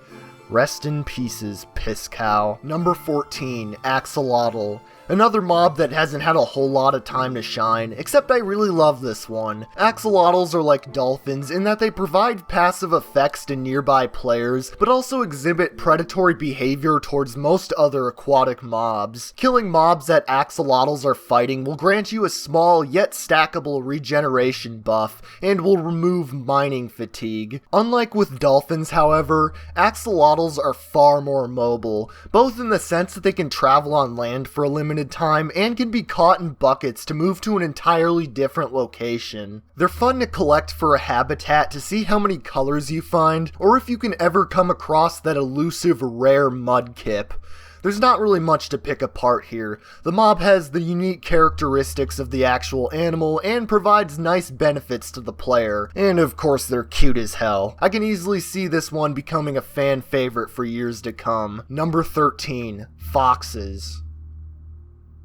Rest in pieces, piss cow. Number 14, Axolotl. Another mob that hasn't had a whole lot of time to shine, except I really love this one. Axolotls are like dolphins in that they provide passive effects to nearby players, but also exhibit predatory behavior towards most other aquatic mobs. Killing mobs that axolotls are fighting will grant you a small yet stackable regeneration buff, and will remove mining fatigue. Unlike with dolphins, however, axolotls are far more mobile, both in the sense that they can travel on land for a limited time and can be caught in buckets to move to an entirely different location. They're fun to collect for a habitat to see how many colors you find, or if you can ever come across that elusive rare mudkip. There's not really much to pick apart here. The mob has the unique characteristics of the actual animal and provides nice benefits to the player. And of course they're cute as hell. I can easily see this one becoming a fan favorite for years to come. Number 13. Foxes.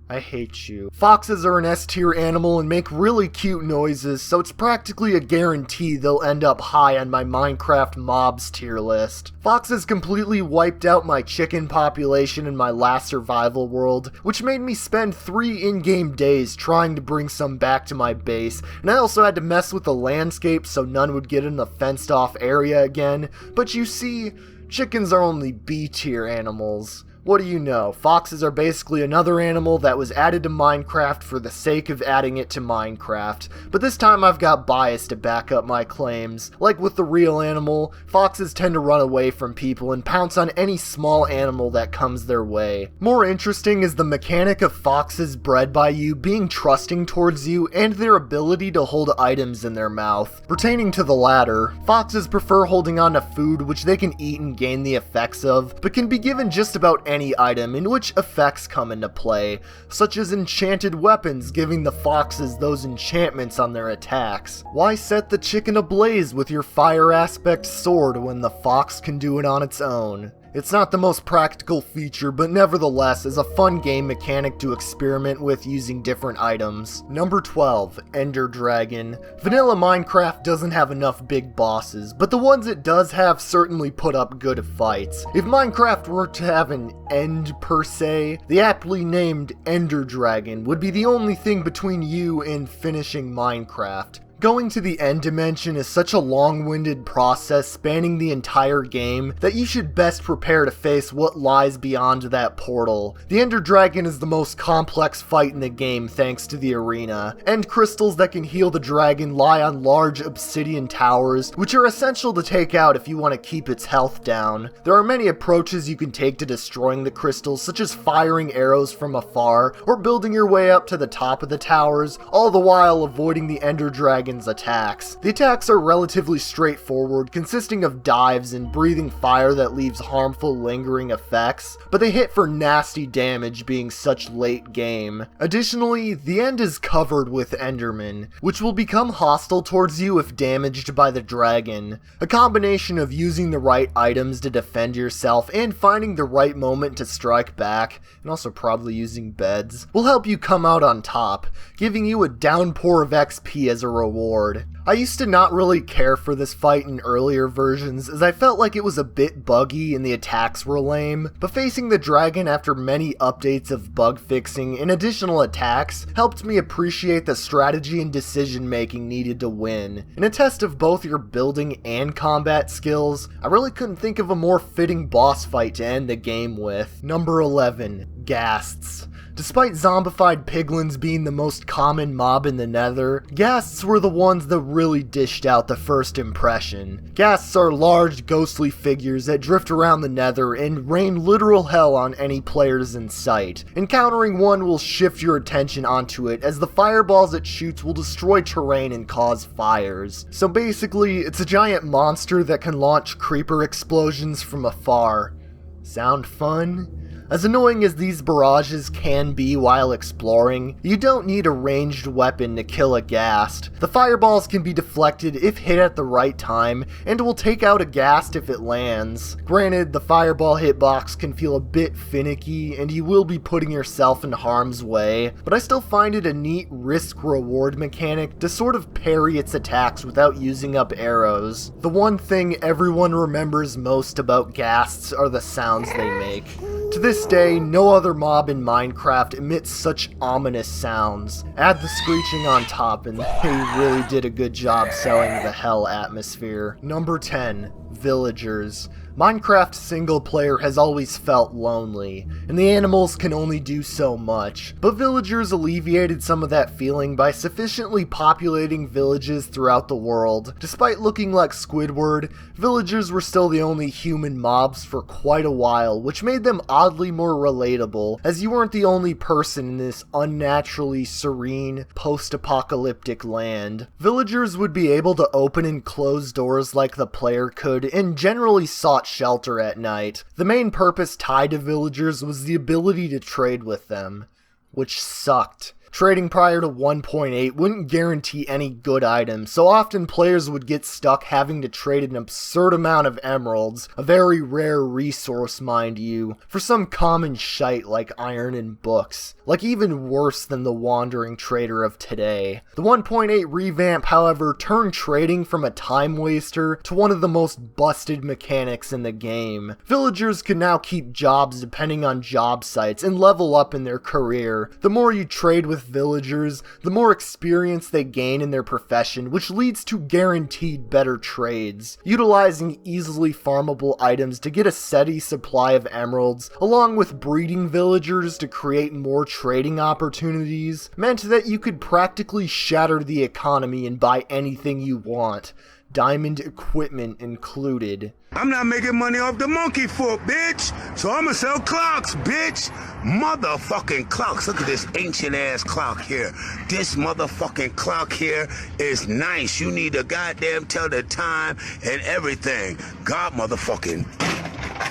I hate you. Foxes are an S-tier animal and make really cute noises, so it's practically a guarantee they'll end up high on my Minecraft mobs tier list. Foxes completely wiped out my chicken population in my last survival world, which made me spend 3 in-game days trying to bring some back to my base, and I also had to mess with the landscape so none would get in the fenced-off area again. But you see, chickens are only B-tier animals. What do you know? Foxes are basically another animal that was added to Minecraft for the sake of adding it to Minecraft, but this time I've got bias to back up my claims. Like with the real animal, foxes tend to run away from people and pounce on any small animal that comes their way. More interesting is the mechanic of foxes bred by you being trusting towards you and their ability to hold items in their mouth. Pertaining to the latter, foxes prefer holding on to food which they can eat and gain the effects of, but can be given just about any item in which effects come into play, such as enchanted weapons giving the foxes those enchantments on their attacks. Why set the chicken ablaze with your fire aspect sword when the fox can do it on its own? It's not the most practical feature, but nevertheless is a fun game mechanic to experiment with using different items. Number 12, Ender Dragon. Vanilla Minecraft doesn't have enough big bosses, but the ones it does have certainly put up good fights. If Minecraft were to have an end per se, the aptly named Ender Dragon would be the only thing between you and finishing Minecraft. Going to the end dimension is such a long-winded process spanning the entire game that you should best prepare to face what lies beyond that portal. The Ender Dragon is the most complex fight in the game thanks to the arena. End crystals that can heal the dragon lie on large obsidian towers, which are essential to take out if you want to keep its health down. There are many approaches you can take to destroying the crystals, such as firing arrows from afar, or building your way up to the top of the towers, all the while avoiding the Ender Dragon dragon's attacks. The attacks are relatively straightforward, consisting of dives and breathing fire that leaves harmful lingering effects, but they hit for nasty damage being such late game. Additionally, the end is covered with enderman, which will become hostile towards you if damaged by the dragon. A combination of using the right items to defend yourself and finding the right moment to strike back, and also probably using beds, will help you come out on top, giving you a downpour of XP as a reward. I used to not really care for this fight in earlier versions, as I felt like it was a bit buggy and the attacks were lame, but facing the dragon after many updates of bug fixing and additional attacks helped me appreciate the strategy and decision making needed to win. In a test of both your building and combat skills, I really couldn't think of a more fitting boss fight to end the game with. Number 11. Ghasts. Despite zombified piglins being the most common mob in the Nether, ghasts were the ones that really dished out the first impression. Ghasts are large, ghostly figures that drift around the Nether and rain literal hell on any players in sight. Encountering one will shift your attention onto it, as the fireballs it shoots will destroy terrain and cause fires. So basically, it's a giant monster that can launch creeper explosions from afar. Sound fun? As annoying as these barrages can be while exploring, you don't need a ranged weapon to kill a ghast. The fireballs can be deflected if hit at the right time, and will take out a ghast if it lands. Granted, the fireball hitbox can feel a bit finicky, and you will be putting yourself in harm's way, but I still find it a neat risk-reward mechanic to sort of parry its attacks without using up arrows. The one thing everyone remembers most about ghasts are the sounds they make. To this day, no other mob in Minecraft emits such ominous sounds. Add the screeching on top and they really did a good job selling the hell atmosphere. Number 10. Villagers. Minecraft single player has always felt lonely, and the animals can only do so much, but villagers alleviated some of that feeling by sufficiently populating villages throughout the world. Despite looking like Squidward, villagers were still the only human mobs for quite a while, which made them oddly more relatable, as you weren't the only person in this unnaturally serene, post-apocalyptic land. Villagers would be able to open and close doors like the player could, and generally sought shelter at night. The main purpose tied to villagers was the ability to trade with them, which sucked. Trading prior to 1.8 wouldn't guarantee any good items, so often players would get stuck having to trade an absurd amount of emeralds, a very rare resource mind you, for some common shite like iron and books, like even worse than the wandering trader of today. The 1.8 revamp, however, turned trading from a time waster to one of the most busted mechanics in the game. Villagers can now keep jobs depending on job sites and level up in their career. The more you trade with villagers, the more experience they gain in their profession, which leads to guaranteed better trades. Utilizing easily farmable items to get a steady supply of emeralds, along with breeding villagers to create more trading opportunities, meant that you could practically shatter the economy and buy anything you want. Diamond equipment included. I'm not making money off the monkey foot, bitch. So I'ma sell clocks, bitch. Motherfucking clocks. Look at this ancient ass clock here. This motherfucking clock here is nice. You need to goddamn tell the time and everything. God motherfucking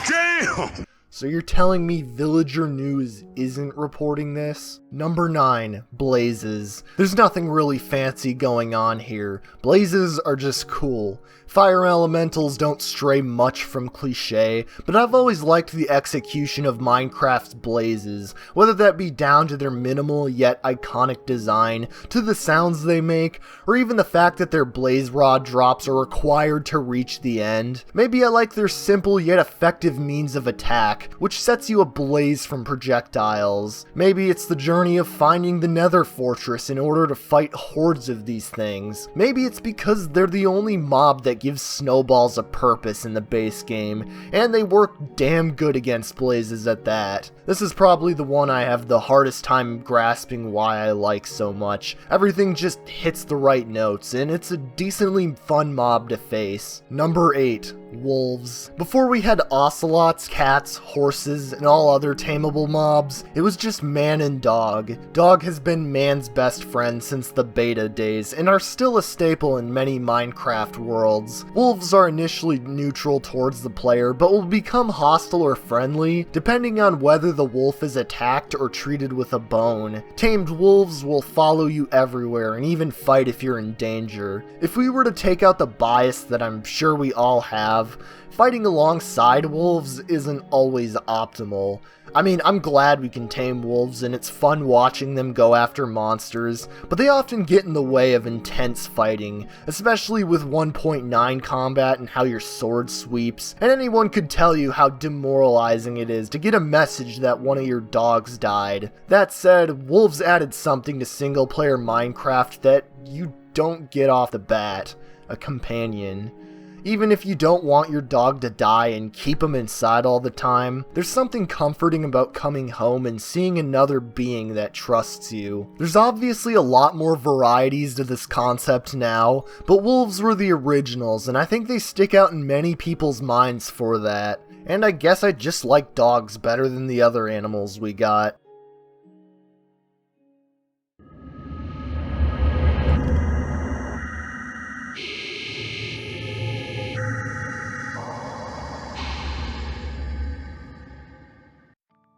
damn. So you're telling me Villager News isn't reporting this? Number 9. Blazes. There's nothing really fancy going on here. Blazes are just cool. Fire elementals don't stray much from cliche, but I've always liked the execution of Minecraft's blazes, whether that be down to their minimal yet iconic design, to the sounds they make, or even the fact that their blaze rod drops are required to reach the end. Maybe I like their simple yet effective means of attack, which sets you ablaze from projectiles. Maybe it's the journey of finding the Nether Fortress in order to fight hordes of these things. Maybe it's because they're the only mob that gives snowballs a purpose in the base game, and they work damn good against blazes at that. This is probably the one I have the hardest time grasping why I like so much. Everything just hits the right notes, and it's a decently fun mob to face. Number 8. Wolves. Before we had ocelots, cats, horses, and all other tameable mobs, it was just man and dog. Dog has been man's best friend since the beta days, and are still a staple in many Minecraft worlds. Wolves are initially neutral towards the player, but will become hostile or friendly, depending on whether the wolf is attacked or treated with a bone. Tamed wolves will follow you everywhere, and even fight if you're in danger. If we were to take out the bias that I'm sure we all have, fighting alongside wolves isn't always optimal. I mean, I'm glad we can tame wolves and it's fun watching them go after monsters, but they often get in the way of intense fighting, especially with 1.9 combat and how your sword sweeps, and anyone could tell you how demoralizing it is to get a message that one of your dogs died. That said, wolves added something to single player Minecraft that you don't get off the bat: a companion. Even if you don't want your dog to die and keep him inside all the time, there's something comforting about coming home and seeing another being that trusts you. There's obviously a lot more varieties to this concept now, but wolves were the originals, and I think they stick out in many people's minds for that. And I guess I just like dogs better than the other animals we got.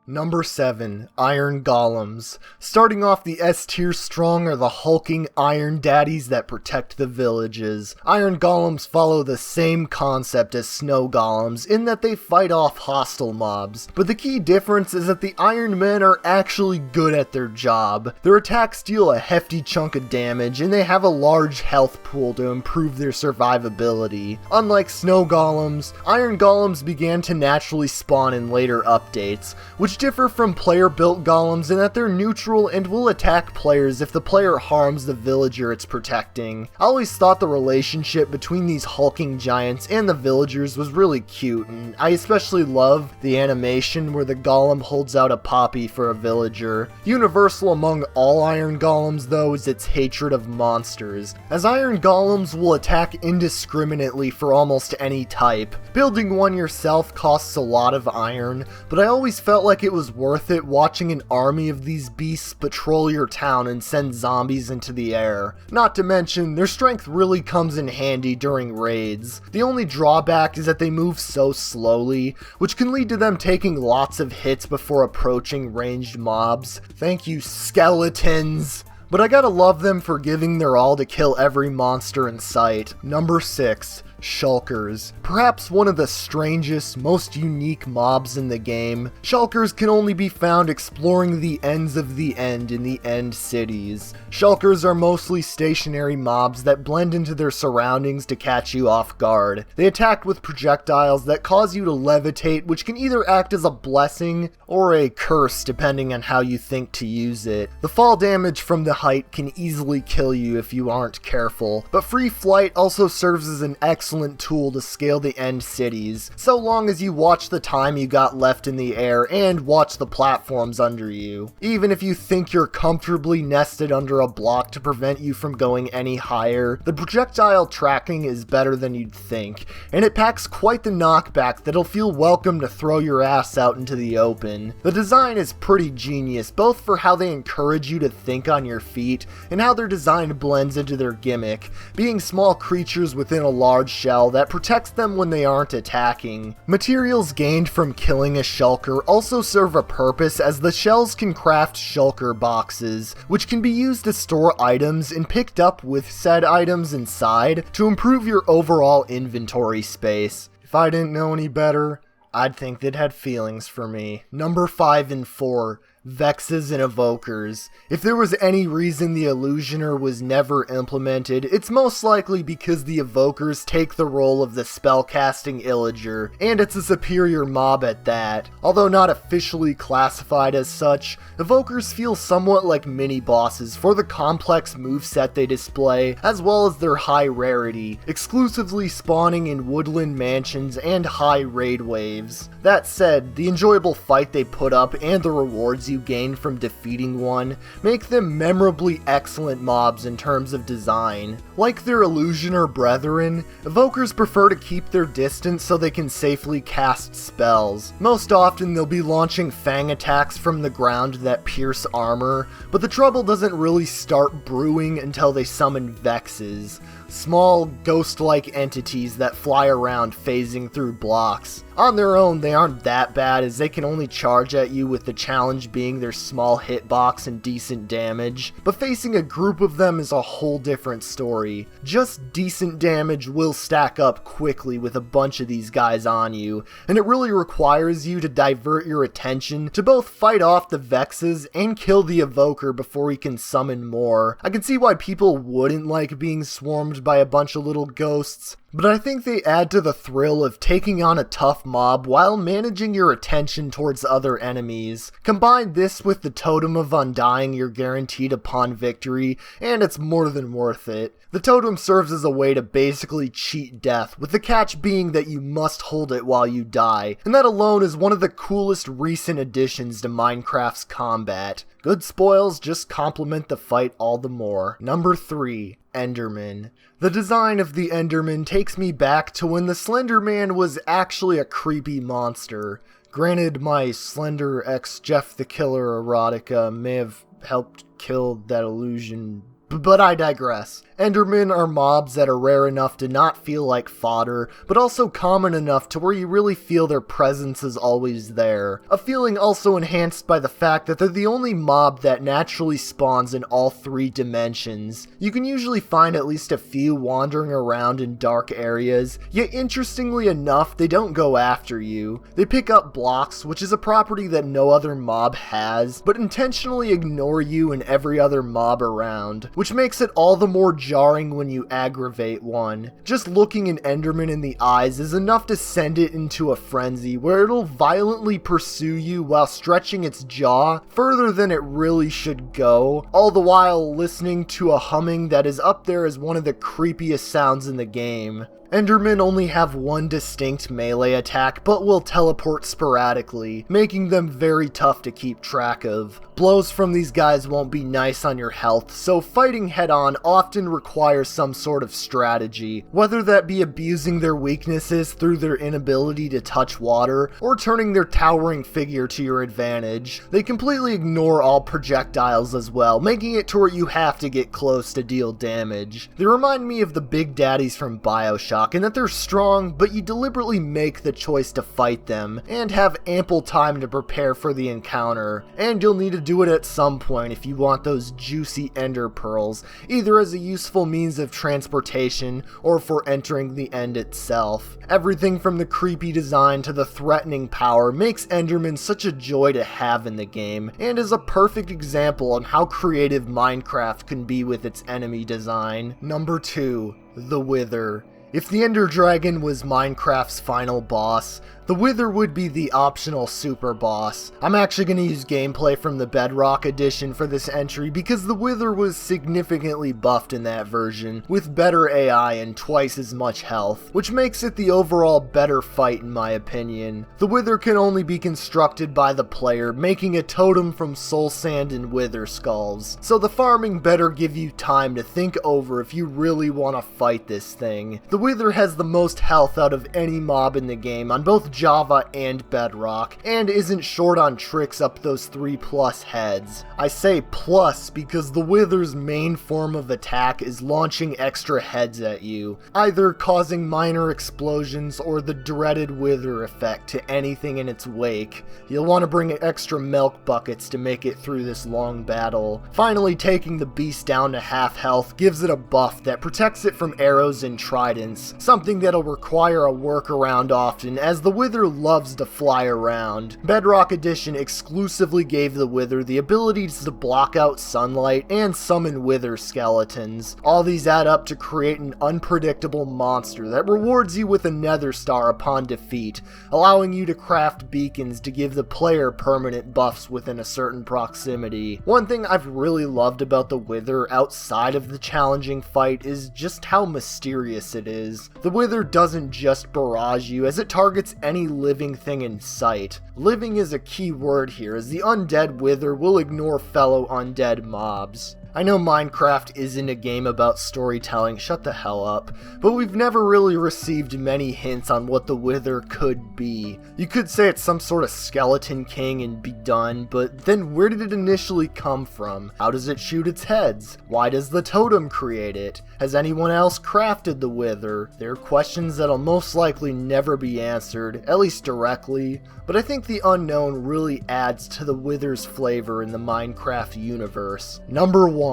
Number 7. Iron Golems. Starting off the S tier strong are the hulking iron daddies that protect the villages. Iron Golems follow the same concept as snow golems in that they fight off hostile mobs, but the key difference is that the Iron Men are actually good at their job. Their attacks deal a hefty chunk of damage and they have a large health pool to improve their survivability. Unlike snow golems, Iron Golems began to naturally spawn in later updates, which differ from player-built golems in that they're neutral and will attack players if the player harms the villager it's protecting. I always thought the relationship between these hulking giants and the villagers was really cute, and I especially love the animation where the golem holds out a poppy for a villager. Universal among all iron golems though is its hatred of monsters, as iron golems will attack indiscriminately for almost any type. Building one yourself costs a lot of iron, but I always felt like it was worth it watching an army of these beasts patrol your town and send zombies into the air. Not to mention, their strength really comes in handy during raids. The only drawback is that they move so slowly, which can lead to them taking lots of hits before approaching ranged mobs. Thank you, skeletons! But I gotta love them for giving their all to kill every monster in sight. Number 6. Shulkers. Perhaps one of the strangest, most unique mobs in the game, Shulkers can only be found exploring the ends of the end in the end cities. Shulkers are mostly stationary mobs that blend into their surroundings to catch you off guard. They attack with projectiles that cause you to levitate, which can either act as a blessing or a curse depending on how you think to use it. The fall damage from the height can easily kill you if you aren't careful, but free flight also serves as an excellent tool to scale the end cities, so long as you watch the time you got left in the air and watch the platforms under you. Even if you think you're comfortably nested under a block to prevent you from going any higher, the projectile tracking is better than you'd think, and it packs quite the knockback that'll feel welcome to throw your ass out into the open. The design is pretty genius, both for how they encourage you to think on your feet, and how their design blends into their gimmick, being small creatures within a large shell that protects them when they aren't attacking. Materials gained from killing a shulker also serve a purpose, as the shells can craft shulker boxes, which can be used to store items and picked up with said items inside to improve your overall inventory space. If I didn't know any better, I'd think they'd had feelings for me. Number 5 and 4. Vexes and Evokers. If there was any reason the Illusioner was never implemented, it's most likely because the Evokers take the role of the spellcasting Illager, and it's a superior mob at that. Although not officially classified as such, Evokers feel somewhat like mini-bosses for the complex moveset they display, as well as their high rarity, exclusively spawning in woodland mansions and high raid waves. That said, the enjoyable fight they put up and the rewards you you gain from defeating one make them memorably excellent mobs in terms of design. Like their illusioner brethren, evokers prefer to keep their distance so they can safely cast spells. Most often they'll be launching fang attacks from the ground that pierce armor, but the trouble doesn't really start brewing until they summon Vexes, small ghost-like entities that fly around phasing through blocks. On their own, they aren't that bad, as they can only charge at you, with the challenge being their small hitbox and decent damage, but facing a group of them is a whole different story. Just decent damage will stack up quickly with a bunch of these guys on you, and it really requires you to divert your attention to both fight off the Vexes and kill the evoker before he can summon more. I can see why people wouldn't like being swarmed by a bunch of little ghosts, but I think they add to the thrill of taking on a tough mob while managing your attention towards other enemies. Combine this with the Totem of Undying you're guaranteed upon victory, and it's more than worth it. The totem serves as a way to basically cheat death, with the catch being that you must hold it while you die, and that alone is one of the coolest recent additions to Minecraft's combat. Good spoils just complement the fight all the more. Number 3. Enderman. The design of the Enderman takes me back to when the Slender Man was actually a creepy monster. Granted, my Slender x Jeff the Killer erotica may have helped kill that illusion, but I digress. Endermen are mobs that are rare enough to not feel like fodder, but also common enough to where you really feel their presence is always there. A feeling also enhanced by the fact that they're the only mob that naturally spawns in all 3 dimensions. You can usually find at least a few wandering around in dark areas, yet interestingly enough, they don't go after you. They pick up blocks, which is a property that no other mob has, but intentionally ignore you and every other mob around, which makes it all the more jarring when you aggravate one. Just looking an Enderman in the eyes is enough to send it into a frenzy, where it'll violently pursue you while stretching its jaw further than it really should go, all the while listening to a humming that is up there as one of the creepiest sounds in the game. Endermen only have one distinct melee attack, but will teleport sporadically, making them very tough to keep track of. Blows from these guys won't be nice on your health, so fighting head-on often requires some sort of strategy, whether that be abusing their weaknesses through their inability to touch water, or turning their towering figure to your advantage. They completely ignore all projectiles as well, making it to where you have to get close to deal damage. They remind me of the big daddies from BioShock, in that they're strong, but you deliberately make the choice to fight them, and have ample time to prepare for the encounter, and you'll need to do it at some point if you want those juicy ender pearls, either as a useful means of transportation, or for entering the end itself. Everything from the creepy design to the threatening power makes Enderman such a joy to have in the game, and is a perfect example on how creative Minecraft can be with its enemy design. Number 2. The Wither. If the Ender Dragon was Minecraft's final boss, the Wither would be the optional super boss. I'm actually going to use gameplay from the Bedrock edition for this entry because the Wither was significantly buffed in that version, with better AI and twice as much health, which makes it the overall better fight in my opinion. The Wither can only be constructed by the player, making a totem from soul sand and wither skulls, so the farming better give you time to think over if you really want to fight this thing. The Wither has the most health out of any mob in the game on both Java and Bedrock, and isn't short on tricks up those 3+ heads. I say plus because the Wither's main form of attack is launching extra heads at you, either causing minor explosions or the dreaded Wither effect to anything in its wake. You'll want to bring extra milk buckets to make it through this long battle. Finally, taking the beast down to half health gives it a buff that protects it from arrows and tridents, something that'll require a workaround often as the Wither loves to fly around. Bedrock Edition exclusively gave the Wither the abilities to block out sunlight and summon Wither skeletons. All these add up to create an unpredictable monster that rewards you with a Nether Star upon defeat, allowing you to craft beacons to give the player permanent buffs within a certain proximity. One thing I've really loved about the Wither outside of the challenging fight is just how mysterious it is. The Wither doesn't just barrage you, as it targets any living thing in sight. Living is a key word here, as the undead Wither will ignore fellow undead mobs. I know Minecraft isn't a game about storytelling, shut the hell up, but we've never really received many hints on what the Wither could be. You could say it's some sort of skeleton king and be done, but then where did it initially come from? How does it shoot its heads? Why does the totem create it? Has anyone else crafted the Wither? They're questions that'll most likely never be answered, at least directly, but I think the unknown really adds to the Wither's flavor in the Minecraft universe. Number 1.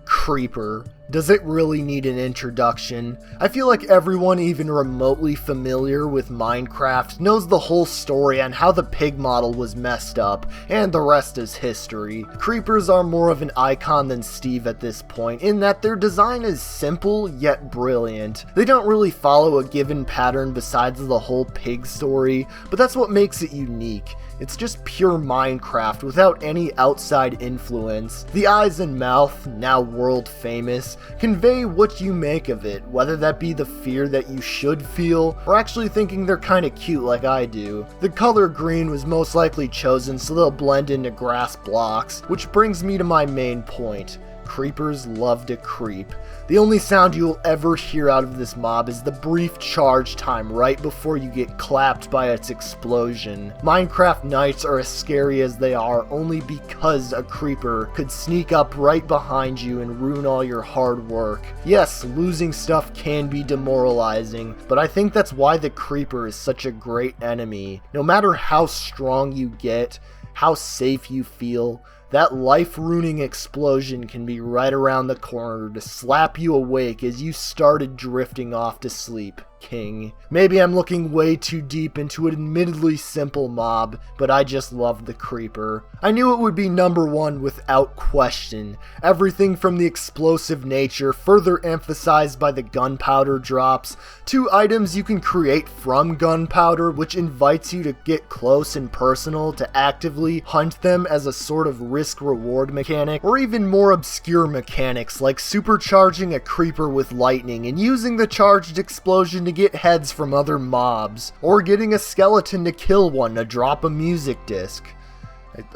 Creeper. Does it really need an introduction? I feel like everyone even remotely familiar with Minecraft knows the whole story on how the pig model was messed up, and the rest is history. Creepers are more of an icon than Steve at this point, in that their design is simple yet brilliant. They don't really follow a given pattern besides the whole pig story, but that's what makes it unique. It's just pure Minecraft without any outside influence. The eyes and mouth, now world famous, convey what you make of it, whether that be the fear that you should feel, or actually thinking they're kinda cute like I do. The color green was most likely chosen so they'll blend into grass blocks, which brings me to my main point. Creepers love to creep. The only sound you'll ever hear out of this mob is the brief charge time right before you get clapped by its explosion. Minecraft nights are as scary as they are only because a creeper could sneak up right behind you and ruin all your hard work. Yes, losing stuff can be demoralizing, but I think that's why the creeper is such a great enemy. No matter how strong you get, how safe you feel, that life-ruining explosion can be right around the corner to slap you awake as you started drifting off to sleep, king. Maybe I'm looking way too deep into an admittedly simple mob, but I just love the creeper. I knew it would be number 1 without question. Everything from the explosive nature, further emphasized by the gunpowder drops, to items you can create from gunpowder, which invites you to get close and personal to actively hunt them as a sort of risk-reward mechanic, or even more obscure mechanics like supercharging a creeper with lightning and using the charged explosion to get heads from other mobs, or getting a skeleton to kill one to drop a music disc.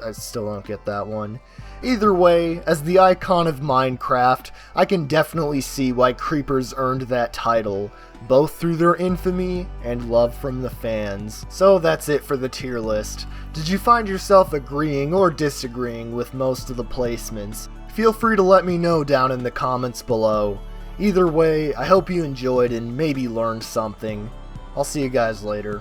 I still don't get that one. Either way, as the icon of Minecraft, I can definitely see why creepers earned that title, both through their infamy and love from the fans. So that's it for the tier list. Did you find yourself agreeing or disagreeing with most of the placements? Feel free to let me know down in the comments below. Either way, I hope you enjoyed and maybe learned something. I'll see you guys later.